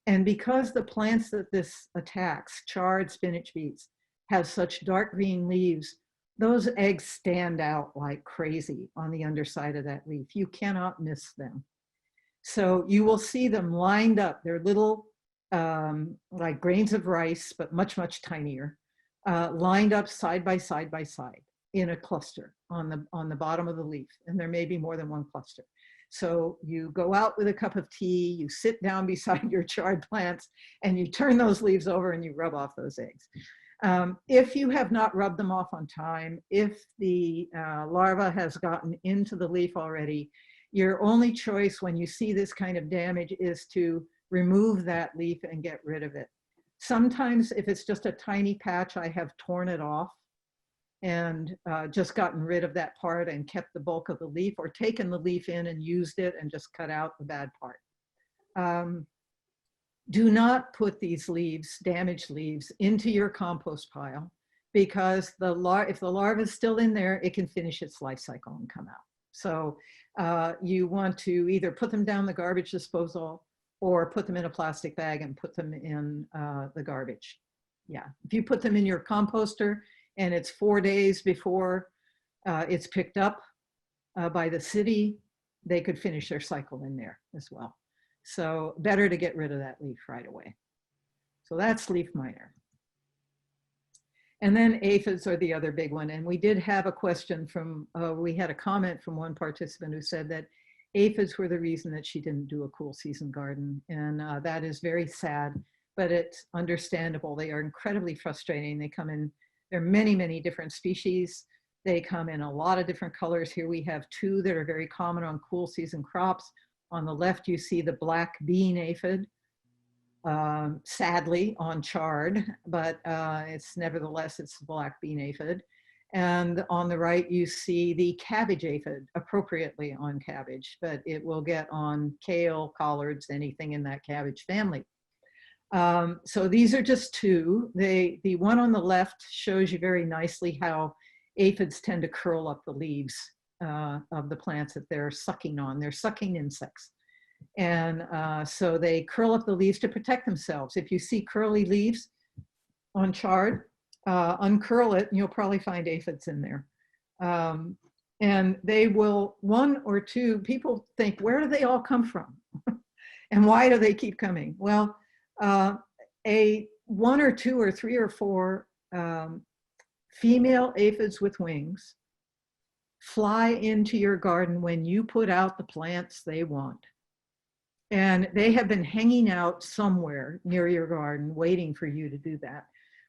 And because the plants that this attacks, chard, spinach, beets, have such dark green leaves, those eggs stand out like crazy on the underside of that leaf. You cannot miss them. So you will see them lined up. They're little, like grains of rice, but much, much tinier, lined up side by side by side in a cluster on the bottom of the leaf. And there may be more than one cluster. So you go out with a cup of tea, you sit down beside your chard plants, and you turn those leaves over and you rub off those eggs. If you have not rubbed them off on time, if the larva has gotten into the leaf already, your only choice when you see this kind of damage is to remove that leaf and get rid of it. Sometimes if it's just a tiny patch, I have torn it off and just gotten rid of that part and kept the bulk of the leaf, or taken the leaf in and used it and just cut out the bad part. Do not put these leaves, damaged leaves, into your compost pile, because if the larva is still in there, it can finish its life cycle and come out. So you want to either put them down the garbage disposal or put them in a plastic bag and put them in the garbage. Yeah, if you put them in your composter and it's 4 days before it's picked up by the city, they could finish their cycle in there as well. So better to get rid of that leaf right away. So that's leaf miner. And then aphids are the other big one. And we did have a question from, we had a comment from one participant who said that aphids were the reason that she didn't do a cool season garden. And that is very sad, but it's understandable. They are incredibly frustrating. They come in, there are many, many different species. They come in a lot of different colors. Here we have two that are very common on cool season crops. On the left, you see the black bean aphid, sadly on chard, but it's nevertheless, it's the black bean aphid. And on the right, you see the cabbage aphid, appropriately on cabbage, but it will get on kale, collards, anything in that cabbage family. So these are just two. The one on the left shows you very nicely how aphids tend to curl up the leaves of the plants that they're sucking on. They're sucking insects. And so they curl up the leaves to protect themselves. If you see curly leaves on chard, uncurl it and you'll probably find aphids in there. And they will, one or two, people think, where do they all come from? And why do they keep coming? Well, one or two or three or four female aphids with wings fly into your garden when you put out the plants they want. And they have been hanging out somewhere near your garden waiting for you to do that.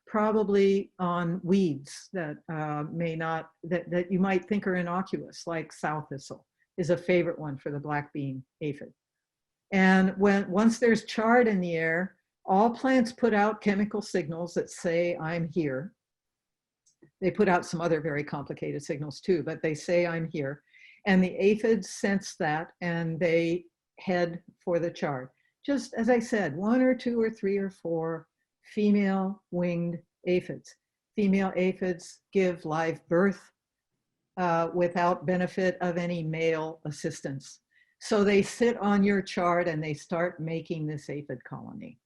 Probably on weeds that that you might think are innocuous, like sow thistle is a favorite one for the black bean aphid. And once there's chard in the air, all plants put out chemical signals that say, I'm here. They put out some other very complicated signals too, but they say, I'm here. And the aphids sense that and they head for the chard. Just as I said, one or two or three or four female winged aphids. Female aphids give live birth without benefit of any male assistance. So they sit on your chard and they start making this aphid colony.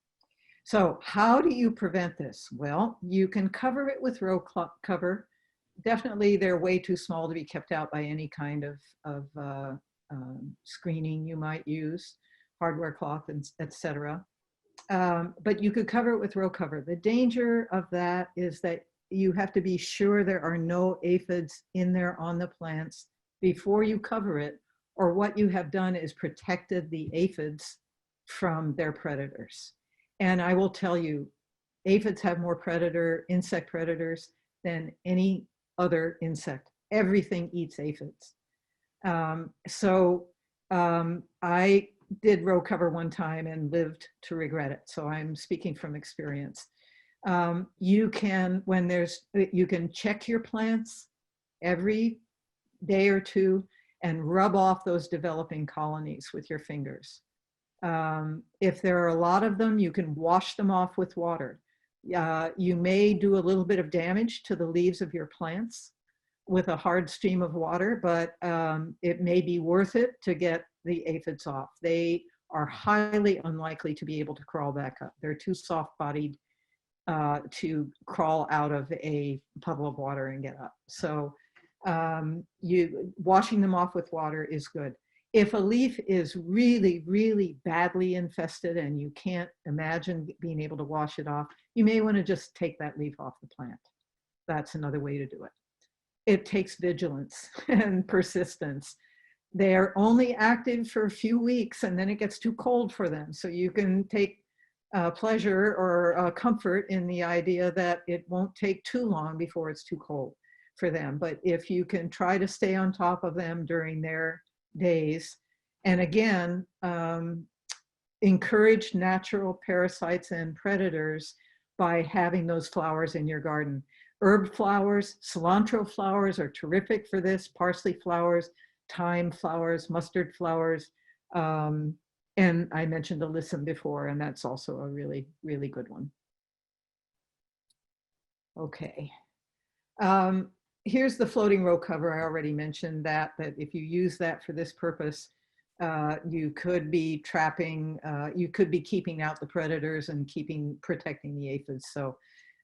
So how do you prevent this? Well, you can cover it with row cover. Definitely they're way too small to be kept out by any kind of screening you might use, hardware cloth, etc. But you could cover it with row cover. The danger of that is that you have to be sure there are no aphids in there on the plants before you cover it, or what you have done is protected the aphids from their predators. And I will tell you, aphids have more insect predators than any other insect. Everything eats aphids. I did row cover one time and lived to regret it. So I'm speaking from experience. You can check your plants every day or two and rub off those developing colonies with your fingers. If there are a lot of them, you can wash them off with water. You may do a little bit of damage to the leaves of your plants with a hard stream of water, but it may be worth it to get the aphids off. They are highly unlikely to be able to crawl back up. They're too soft-bodied to crawl out of a puddle of water and get up. So washing them off with water is good. If a leaf is really, really badly infested and you can't imagine being able to wash it off, you may want to just take that leaf off the plant. That's another way to do it. It takes vigilance and persistence. They're only active for a few weeks and then it gets too cold for them. So you can take pleasure or comfort in the idea that it won't take too long before it's too cold for them. But if you can try to stay on top of them during their days, and again, encourage natural parasites and predators by having those flowers in your garden. Herb flowers, cilantro flowers are terrific for this, parsley flowers, thyme flowers, mustard flowers, and I mentioned alyssum before, and that's also a really, really good one. Okay. Here's the floating row cover. I already mentioned that if you use that for this purpose, you could be trapping, you could be keeping out the predators and protecting the aphids. So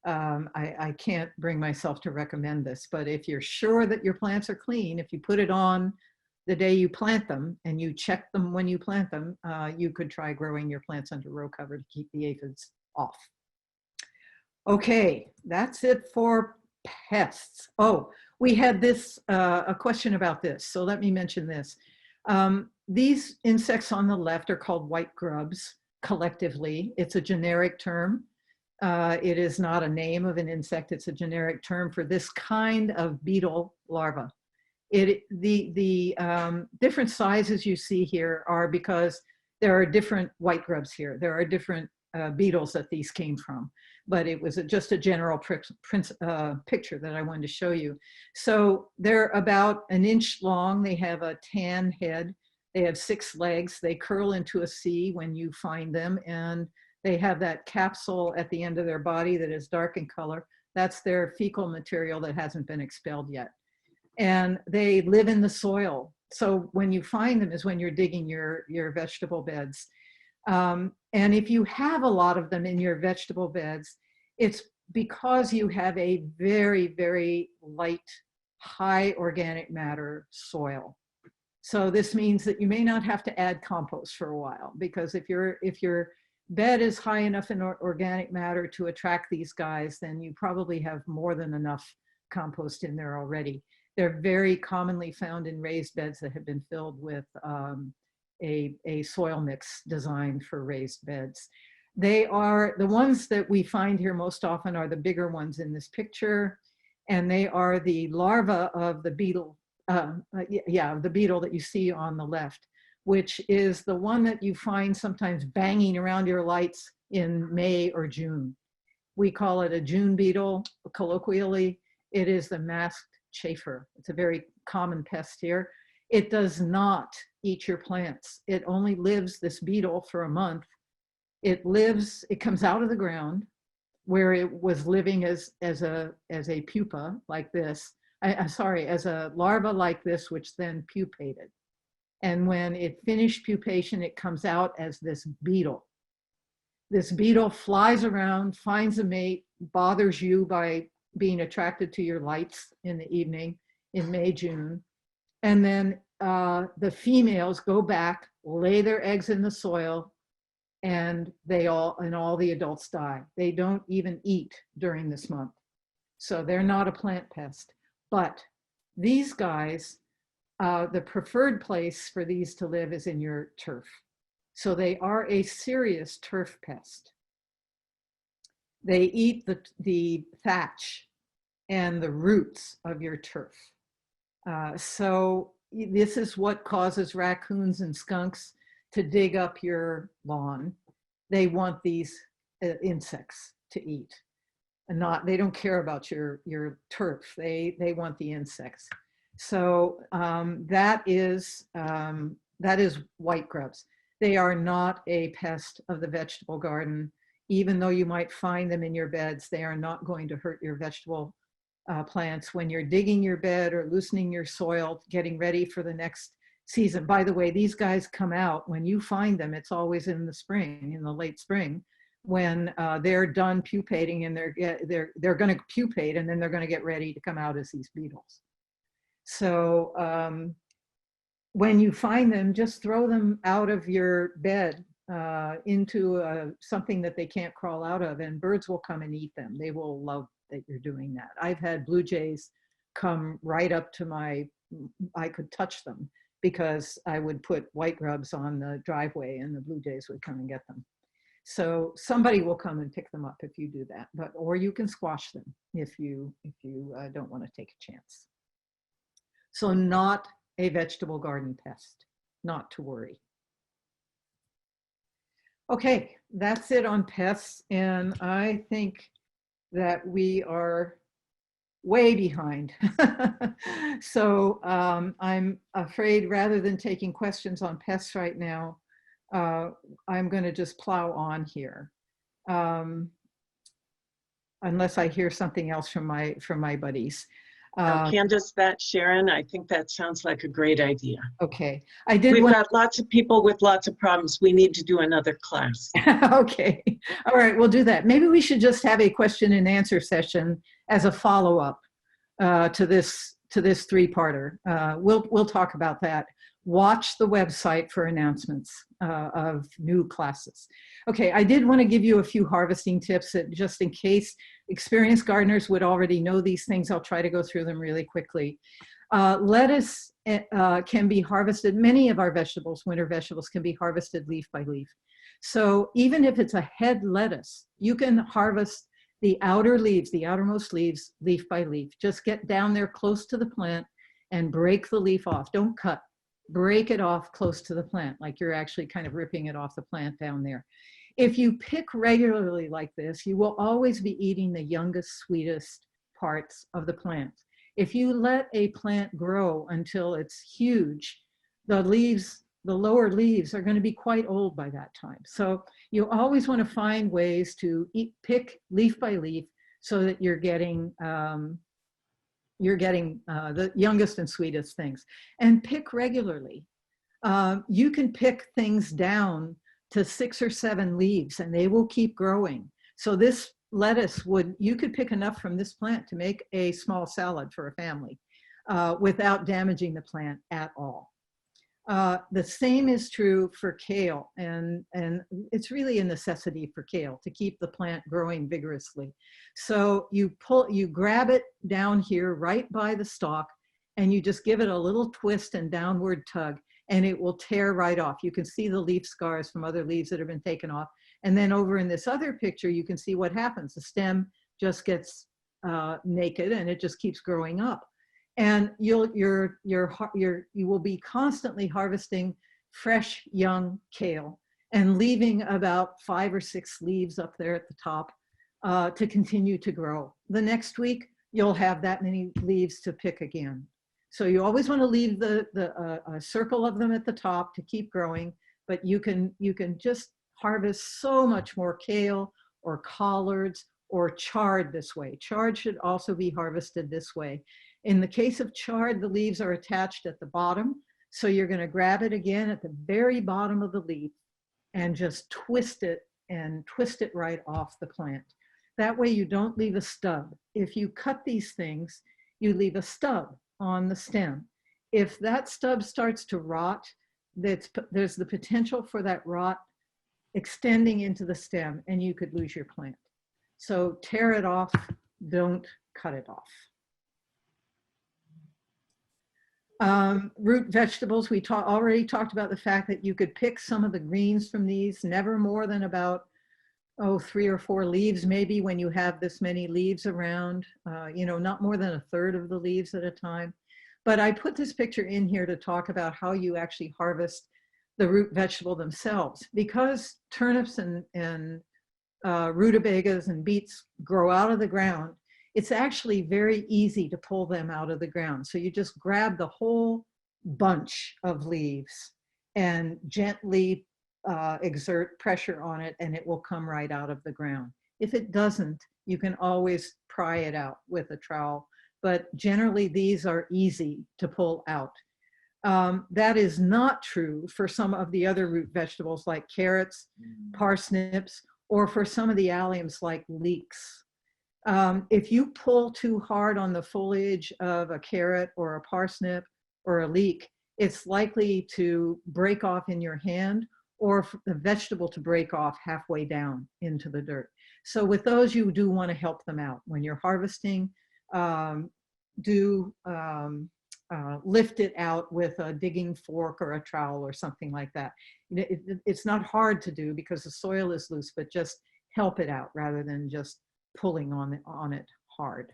I can't bring myself to recommend this, but if you're sure that your plants are clean, if you put it on the day you plant them and you check them when you plant them, you could try growing your plants under row cover to keep the aphids off. Okay, that's it for pests. Oh, we had this, a question about this, so let me mention this. These insects on the left are called white grubs collectively. It's a generic term. It is not a name of an insect, it's a generic term for this kind of beetle larva. The different sizes you see here are because there are different white grubs here. There are different beetles that these came from, but it was just a general picture that I wanted to show you. So they're about an inch long. They have a tan head. They have 6 legs. They curl into a C when you find them, and they have that capsule at the end of their body that is dark in color. That's their fecal material that hasn't been expelled yet. And they live in the soil. So when you find them is when you're digging your vegetable beds. And if you have a lot of them in your vegetable beds, it's because you have a very, very light, high organic matter soil. So this means that you may not have to add compost for a while, because if your bed is high enough in organic matter to attract these guys, then you probably have more than enough compost in there already. They're very commonly found in raised beds that have been filled with a soil mix designed for raised beds. They are the ones that we find here most often are the bigger ones in this picture, and they are the larva of the beetle, the beetle that you see on the left, which is the one that you find sometimes banging around your lights in May or June. We call it a June beetle colloquially. It is the masked chafer. It's a very common pest here. It does not eat your plants. It only lives, this beetle, for a month. It comes out of the ground where it was living as a pupa like this. As a larva like this, which then pupated. And when it finished pupation, it comes out as this beetle. This beetle flies around, finds a mate, bothers you by being attracted to your lights in the evening in May, June. And then the females go back, lay their eggs in the soil, and all the adults die. They don't even eat during this month. So they're not a plant pest. But these guys, the preferred place for these to live is in your turf. So they are a serious turf pest. They eat the thatch and the roots of your turf. So this is what causes raccoons and skunks to dig up your lawn. They want these insects to eat. And they don't care about your turf. They want the insects. So that is white grubs. They are not a pest of the vegetable garden. Even though you might find them in your beds, they are not going to hurt your vegetable plants when you're digging your bed or loosening your soil, getting ready for the next season. By the way, these guys come out when you find them. It's always in the spring, in the late spring, when they're done pupating, and they're going to pupate, and then they're going to get ready to come out as these beetles. So when you find them, just throw them out of your bed into something that they can't crawl out of, and birds will come and eat them. They will love that you're doing that. I've had blue jays come right up to I could touch them because I would put white grubs on the driveway and the blue jays would come and get them. So somebody will come and pick them up if you do that, or you can squash them if you don't want to take a chance. So not a vegetable garden pest, not to worry. Okay, that's it on pests, and I think that we are way behind. So I'm afraid rather than taking questions on pests right now, I'm going to just plow on here, unless I hear something else from my buddies. Candace, Sharon, I think that sounds like a great idea. Okay, We've got lots of people with lots of problems. We need to do another class. Okay, all right, we'll do that. Maybe we should just have a question and answer session as a follow-up to this three-parter. We'll talk about that. Watch the website for announcements of new classes. Okay, I did want to give you a few harvesting tips that just in case experienced gardeners would already know these things. I'll try to go through them really quickly. Lettuce can be harvested. Many of our vegetables, winter vegetables, can be harvested leaf by leaf. So even if it's a head lettuce, you can harvest the outer leaves, the outermost leaves, leaf by leaf. Just get down there close to the plant and break the leaf off. Don't cut. Break it off close to the plant, like you're actually kind of ripping it off the plant down there. If you pick regularly like this, you will always be eating the youngest, sweetest parts of the plant. If you let a plant grow until it's huge, the lower leaves are going to be quite old by that time. So you always want to find ways to pick leaf by leaf so that you're getting the youngest and sweetest things. And pick regularly. You can pick things down to 6 or 7 leaves and they will keep growing. So this lettuce you could pick enough from this plant to make a small salad for a family without damaging the plant at all. The same is true for kale, and it's really a necessity for kale to keep the plant growing vigorously. So you grab it down here right by the stalk, and you just give it a little twist and downward tug, and it will tear right off. You can see the leaf scars from other leaves that have been taken off. And then over in this other picture, you can see what happens. The stem just gets naked, and it just keeps growing up. And you will be constantly harvesting fresh young kale and leaving about 5 or 6 leaves up there at the top to continue to grow. The next week, you'll have that many leaves to pick again. So you always want to leave a circle of them at the top to keep growing, but you can just harvest so much more kale or collards or chard this way. Chard should also be harvested this way. In the case of chard, the leaves are attached at the bottom. So you're going to grab it again at the very bottom of the leaf and just twist it right off the plant. That way you don't leave a stub. If you cut these things, you leave a stub on the stem. If that stub starts to rot, there's the potential for that rot extending into the stem and you could lose your plant. So tear it off, don't cut it off. Root vegetables, we already talked about the fact that you could pick some of the greens from these, never more than about 3 or 4 leaves, maybe when you have this many leaves around, not more than 1/3 of the leaves at a time. But I put this picture in here to talk about how you actually harvest the root vegetable themselves. Because turnips and rutabagas and beets grow out of the ground, it's actually very easy to pull them out of the ground. So you just grab the whole bunch of leaves and gently exert pressure on it and it will come right out of the ground. If it doesn't, you can always pry it out with a trowel, but generally these are easy to pull out. That is not true for some of the other root vegetables like carrots, parsnips, or for some of the alliums like leeks. If you pull too hard on the foliage of a carrot or a parsnip or a leek, it's likely to break off in your hand or for the vegetable to break off halfway down into the dirt. So with those, you do want to help them out. When you're harvesting, lift it out with a digging fork or a trowel or something like that. It's not hard to do because the soil is loose, but just help it out rather than just pulling on it hard.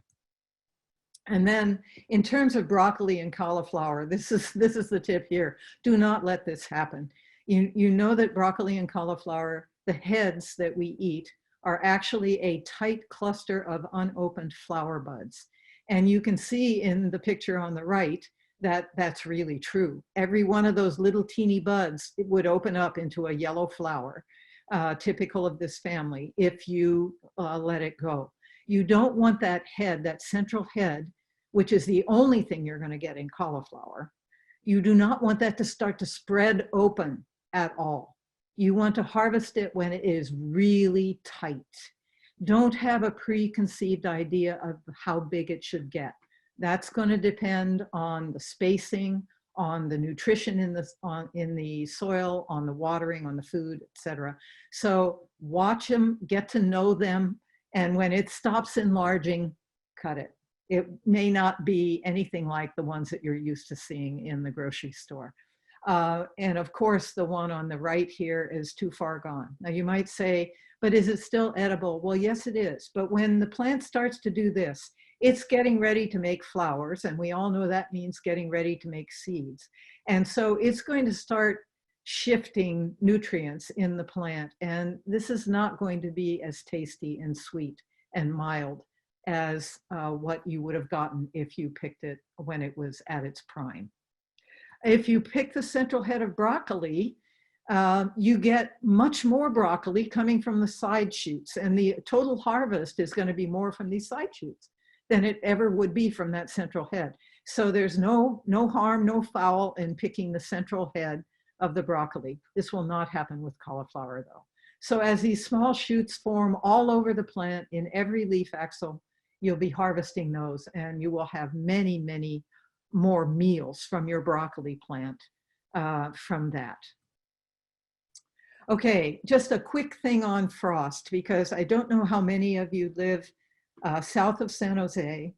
And then in terms of broccoli and cauliflower, this is the tip here. Do not let this happen. You know that broccoli and cauliflower, the heads that we eat, are actually a tight cluster of unopened flower buds. And you can see in the picture on the right that that's really true. Every one of those little teeny buds, it would open up into a yellow flower, typical of this family, if you let it go. You don't want that head, that central head, which is the only thing you're going to get in cauliflower. You do not want that to start to spread open at all. You want to harvest it when it is really tight. Don't have a preconceived idea of how big it should get. That's going to depend on the spacing, on the nutrition in the soil, on the watering, on the food, etc. So watch them, get to know them, and when it stops enlarging, cut it. It may not be anything like the ones that you're used to seeing in the grocery store. And of course, the one on the right here is too far gone. Now you might say, but is it still edible? Well, yes, it is. But when the plant starts to do this, it's getting ready to make flowers. And we all know that means getting ready to make seeds. And so it's going to start shifting nutrients in the plant. And this is not going to be as tasty and sweet and mild as what you would have gotten if you picked it when it was at its prime. If you pick the central head of broccoli, you get much more broccoli coming from the side shoots, and the total harvest is going to be more from these side shoots than it ever would be from that central head. So there's no harm, no foul in picking the central head of the broccoli. This will not happen with cauliflower though. So as these small shoots form all over the plant in every leaf axil, you'll be harvesting those, and you will have many, many more meals from your broccoli plant from that. Okay, just a quick thing on frost, because I don't know how many of you live south of San Jose.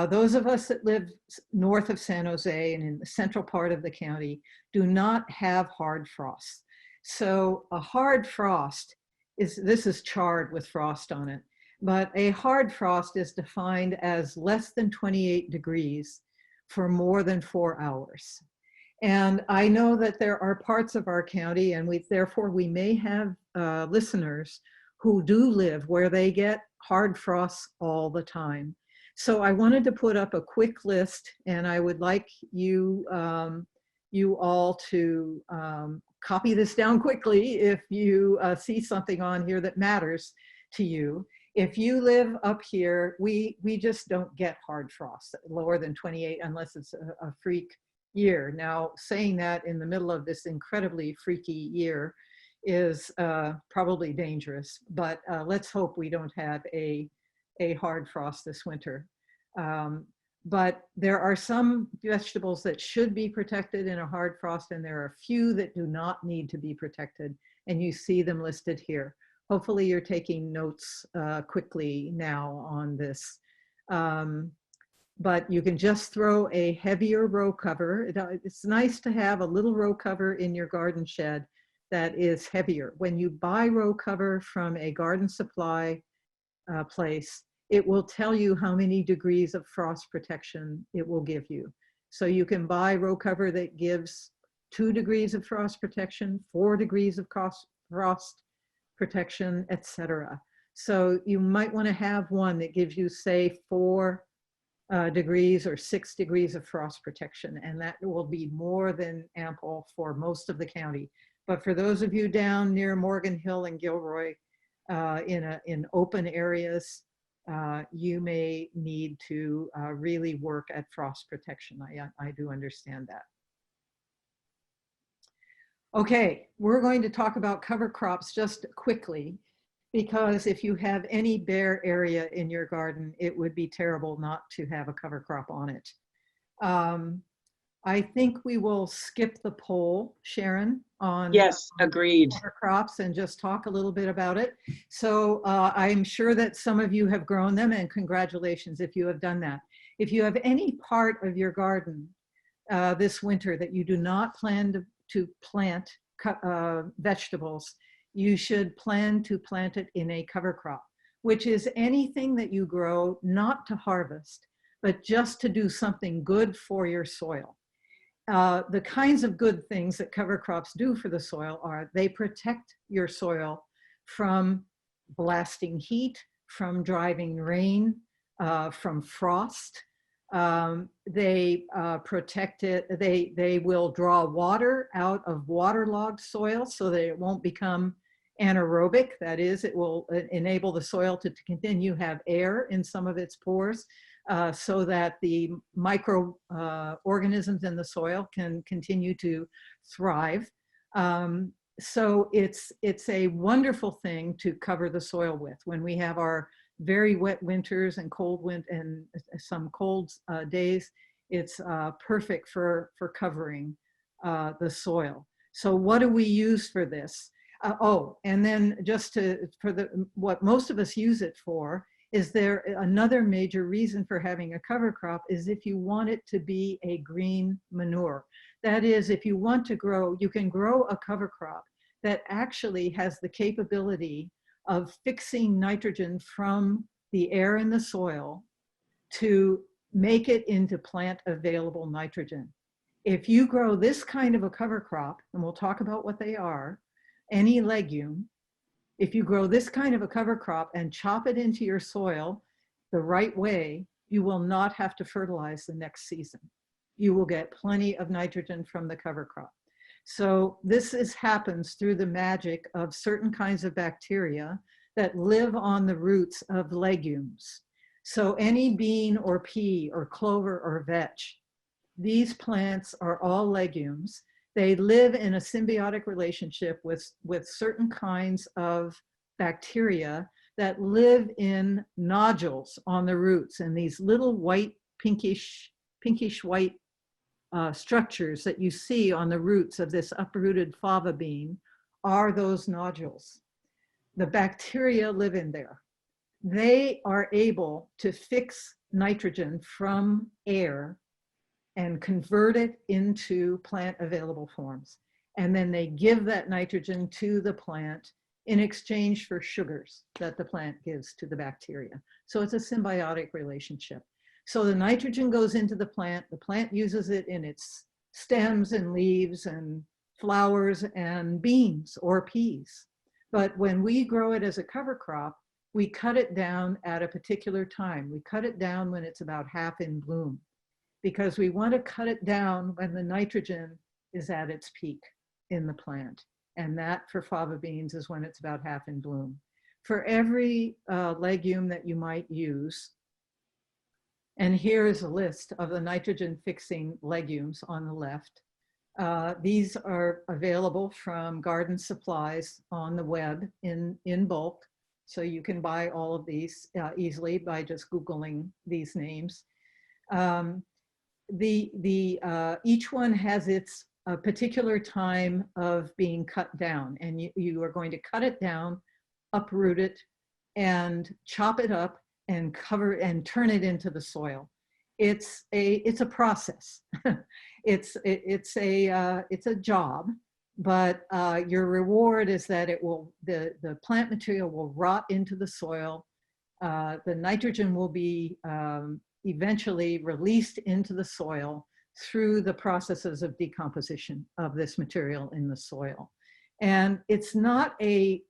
Those of us that live north of San Jose and in the central part of the county do not have hard frost. So a hard frost this is charred with frost on it, but a hard frost is defined as less than 28 degrees for more than 4 hours. And I know that there are parts of our county, and therefore we may have listeners who do live where they get hard frosts all the time. So I wanted to put up a quick list, and I would like you, you all to copy this down quickly if you see something on here that matters to you. If you live up here, we just don't get hard frosts lower than 28 unless it's a freak year. Now, saying that in the middle of this incredibly freaky year is probably dangerous, but let's hope we don't have a hard frost this winter. But there are some vegetables that should be protected in a hard frost, and there are a few that do not need to be protected, and you see them listed here. Hopefully you're taking notes quickly now on this. But you can just throw a heavier row cover. It's nice to have a little row cover in your garden shed that is heavier. When you buy row cover from a garden supply place, it will tell you how many degrees of frost protection it will give you. So you can buy row cover that gives 2 degrees of frost protection, 4 degrees of frost protection, etc. So you might want to have one that gives you, say, 4 degrees or 6 degrees of frost protection, and that will be more than ample for most of the county. But for those of you down near Morgan Hill and Gilroy, in open areas, you may need to really work at frost protection. I do understand that. Okay, we're going to talk about cover crops just quickly, because if you have any bare area in your garden, it would be terrible not to have a cover crop on it. I think we will skip the poll, Sharon, on Yes, agreed. cover crops and just talk a little bit about it. So I'm sure that some of you have grown them, and congratulations if you have done that. If you have any part of your garden this winter that you do not plan to plant vegetables, you should plan to plant it in a cover crop, which is anything that you grow not to harvest, but just to do something good for your soil. The kinds of good things that cover crops do for the soil are they protect your soil from blasting heat, from driving rain, from frost. They protect it. They will draw water out of waterlogged soil so that it won't become anaerobic. That is, it will enable the soil to continue have air in some of its pores, so that the microorganisms in the soil can continue to thrive. So it's a wonderful thing to cover the soil with. When we have our very wet winters and some cold days, it's perfect for covering the soil. So what do we use for this? And then just what most of us use it for, is there another major reason for having a cover crop is if you want it to be a green manure. That is, if you want to grow, you can grow a cover crop that actually has the capability of fixing nitrogen from the air in the soil to make it into plant available nitrogen. If you grow this kind of a cover crop, and we'll talk about what they are, any legume, if you grow this kind of a cover crop and chop it into your soil the right way, you will not have to fertilize the next season. You will get plenty of nitrogen from the cover crop. So this happens through the magic of certain kinds of bacteria that live on the roots of legumes. So any bean or pea or clover or vetch, these plants are all legumes. They live in a symbiotic relationship with certain kinds of bacteria that live in nodules on the roots, and these little white, pinkish white structures that you see on the roots of this uprooted fava bean are those nodules. The bacteria live in there. They are able to fix nitrogen from air and convert it into plant available forms. And then they give that nitrogen to the plant in exchange for sugars that the plant gives to the bacteria. So it's a symbiotic relationship. So the nitrogen goes into the plant uses it in its stems and leaves and flowers and beans or peas. But when we grow it as a cover crop, we cut it down at a particular time. We cut it down when it's about half in bloom, because we want to cut it down when the nitrogen is at its peak in the plant. And that for fava beans is when it's about half in bloom. For every legume that you might use, and here is a list of the nitrogen fixing legumes on the left. These are available from garden supplies on the web in bulk. So you can buy all of these easily by just Googling these names. Each one has its particular time of being cut down, and you are going to cut it down, uproot it, and chop it up and cover and turn it into the soil. It's a process. it's a job, but your reward is that the plant material will rot into the soil. The nitrogen will be eventually released into the soil through the processes of decomposition of this material in the soil. And it's not a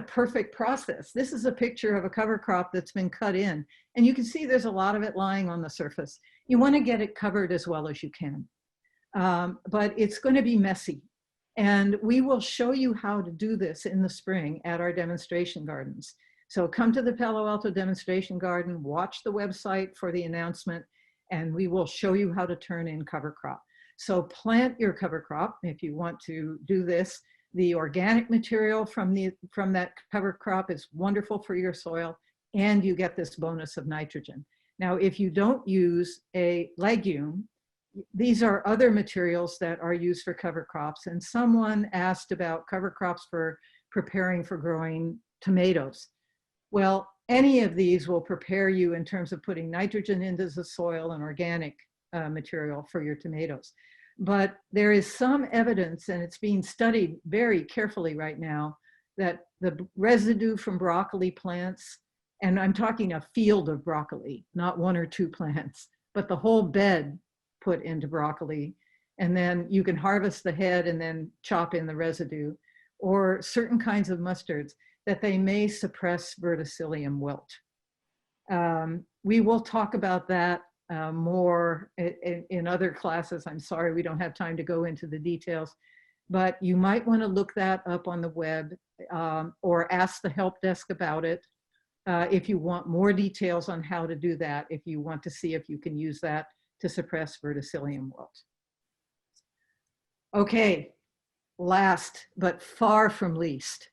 perfect process. This is a picture of a cover crop that's been cut in, and you can see there's a lot of it lying on the surface. You want to get it covered as well as you can, but it's going to be messy. And we will show you how to do this in the spring at our demonstration gardens. So come to the Palo Alto demonstration garden, watch the website for the announcement, and we will show you how to turn in cover crop. So plant your cover crop if you want to do this. The organic material from that cover crop is wonderful for your soil, and you get this bonus of nitrogen. Now, if you don't use a legume, these are other materials that are used for cover crops. And someone asked about cover crops for preparing for growing tomatoes. Well, any of these will prepare you in terms of putting nitrogen into the soil and organic material for your tomatoes. But there is some evidence, and it's being studied very carefully right now, that the residue from broccoli plants, and I'm talking a field of broccoli, not one or two plants, but the whole bed put into broccoli, and then you can harvest the head and then chop in the residue, or certain kinds of mustards, that they may suppress verticillium wilt. We will talk about that more in other classes. I'm sorry, we don't have time to go into the details, but you might want to look that up on the web or ask the help desk about it if you want more details on how to do that, if you want to see if you can use that to suppress verticillium wilt. Okay, last but far from least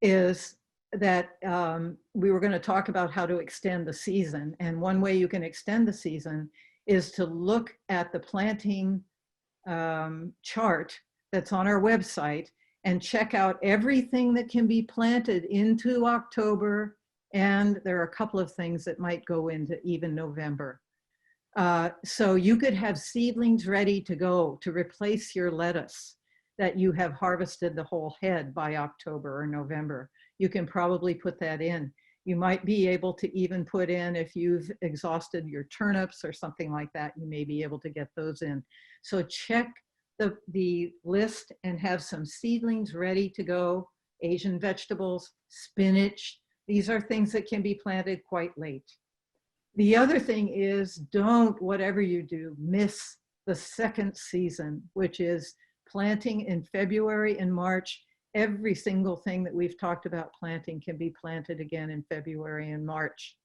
is that we were going to talk about how to extend the season. And one way you can extend the season is to look at the planting chart that's on our website and check out everything that can be planted into October. And there are a couple of things that might go into even November. So you could have seedlings ready to go to replace your lettuce that you have harvested the whole head by October or November. You can probably put that in. You might be able to even put in, if you've exhausted your turnips or something like that, you may be able to get those in. So check the list and have some seedlings ready to go. Asian vegetables, spinach, these are things that can be planted quite late. The other thing is, don't, whatever you do, miss the second season, which is planting in February and March. Every single thing that we've talked about planting can be planted again in February and March.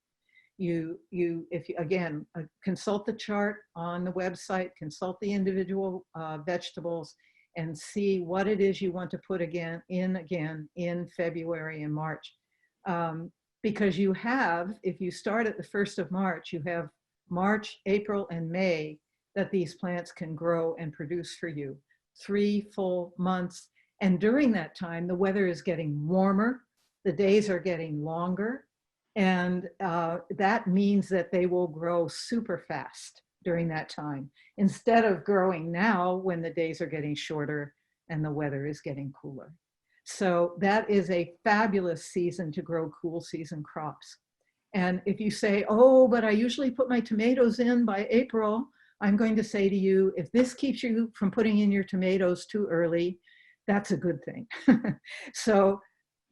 If you again, consult the chart on the website, consult the individual vegetables, and see what it is you want to put again in February and March. Because you have, if you start at the 1st of March, you have March, April, and May that these plants can grow and produce for you. 3 full months. And during that time, the weather is getting warmer, the days are getting longer, and that means that they will grow super fast during that time, instead of growing now when the days are getting shorter and the weather is getting cooler. So that is a fabulous season to grow cool season crops. And if you say, oh, but I usually put my tomatoes in by April, I'm going to say to you, if this keeps you from putting in your tomatoes too early, that's a good thing. So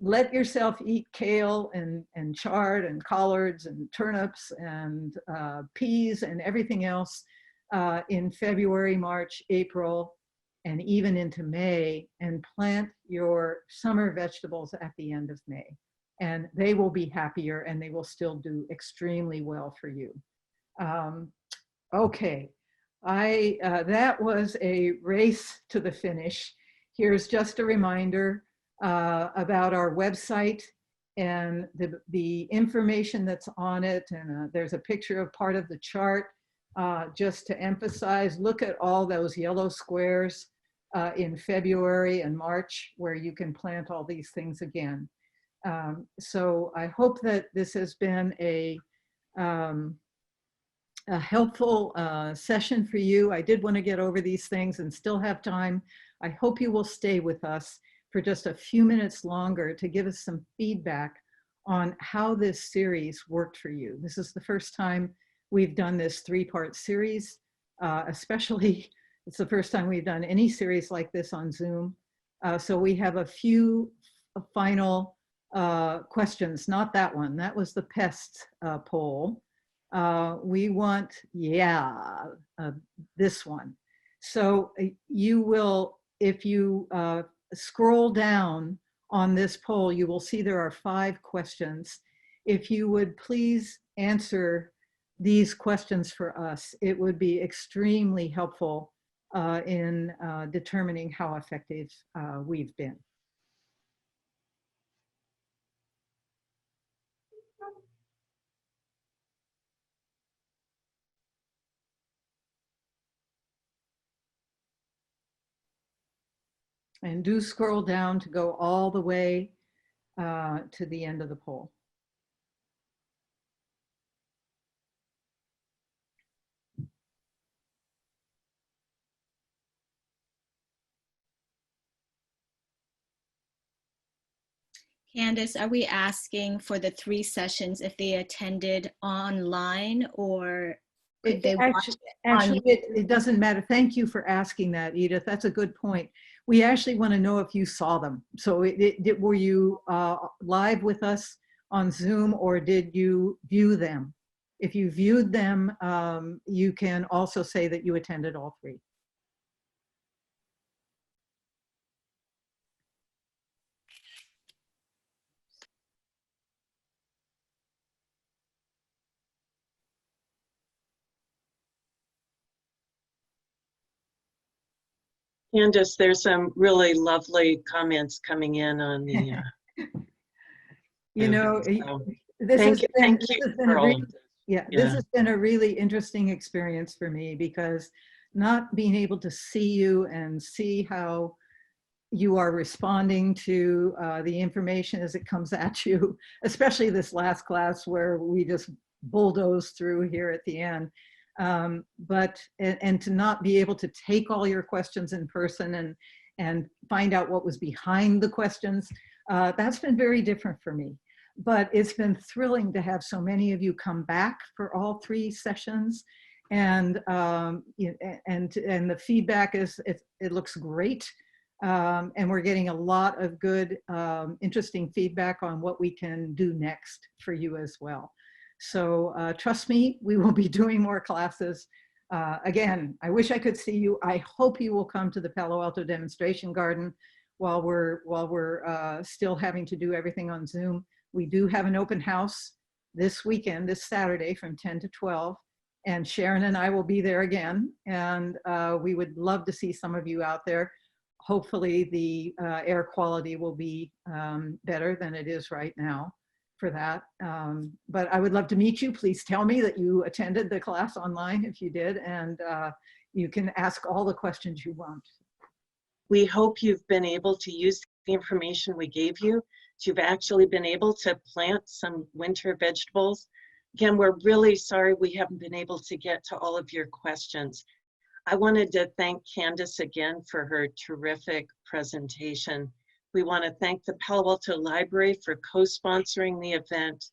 let yourself eat kale and chard and collards and turnips and peas and everything else in February, March, April, and even into May, and plant your summer vegetables at the end of May. And they will be happier and they will still do extremely well for you. Okay, that was a race to the finish. Here's just a reminder about our website and the information that's on it. And there's a picture of part of the chart just to emphasize, look at all those yellow squares in February and March where you can plant all these things again. So I hope that this has been a helpful session for you. I did want to get over these things and still have time. I hope you will stay with us for just a few minutes longer to give us some feedback on how this series worked for you. This is the first time we've done this 3-part series, especially it's the first time we've done any series like this on Zoom. So we have a few final questions, not that one. That was the pests poll. We want, this one. So you will, if you scroll down on this poll, you will see there are 5 questions. If you would please answer these questions for us, it would be extremely helpful in determining how effective we've been. And do scroll down to go all the way to the end of the poll. Candace, are we asking for the 3 sessions if they attended online, or could they watch it on Actually, it doesn't matter. Thank you for asking that, Edith. That's a good point. We actually want to know if you saw them. So were you live with us on Zoom, or did you view them? If you viewed them, you can also say that you attended all 3. Candace, there's some really lovely comments coming in on the. You know, so, this has been for a all really, of this. this has been a really interesting experience for me, because not being able to see you and see how you are responding to the information as it comes at you, especially this last class where we just bulldozed through here at the end. And to not be able to take all your questions in person and find out what was behind the questions, that's been very different for me. But it's been thrilling to have so many of you come back for all 3 sessions, and the feedback is it looks great, and we're getting a lot of good, interesting feedback on what we can do next for you as well. So trust me, we will be doing more classes. Again, I wish I could see you. I hope you will come to the Palo Alto demonstration garden while we're still having to do everything on Zoom. We do have an open house this weekend, this Saturday, from 10 to 12. And Sharon and I will be there again. And we would love to see some of you out there. Hopefully the air quality will be better than it is right now for that. But I would love to meet you. Please tell me that you attended the class online if you did, and you can ask all the questions you want. We hope you've been able to use the information we gave you. You've actually been able to plant some winter vegetables. Again, we're really sorry we haven't been able to get to all of your questions. I wanted to thank Candace again for her terrific presentation. We want to thank the Palo Alto Library for co-sponsoring the event,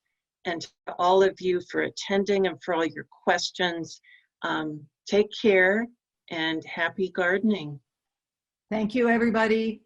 and to all of you for attending and for all your questions. Take care and happy gardening. Thank you, everybody.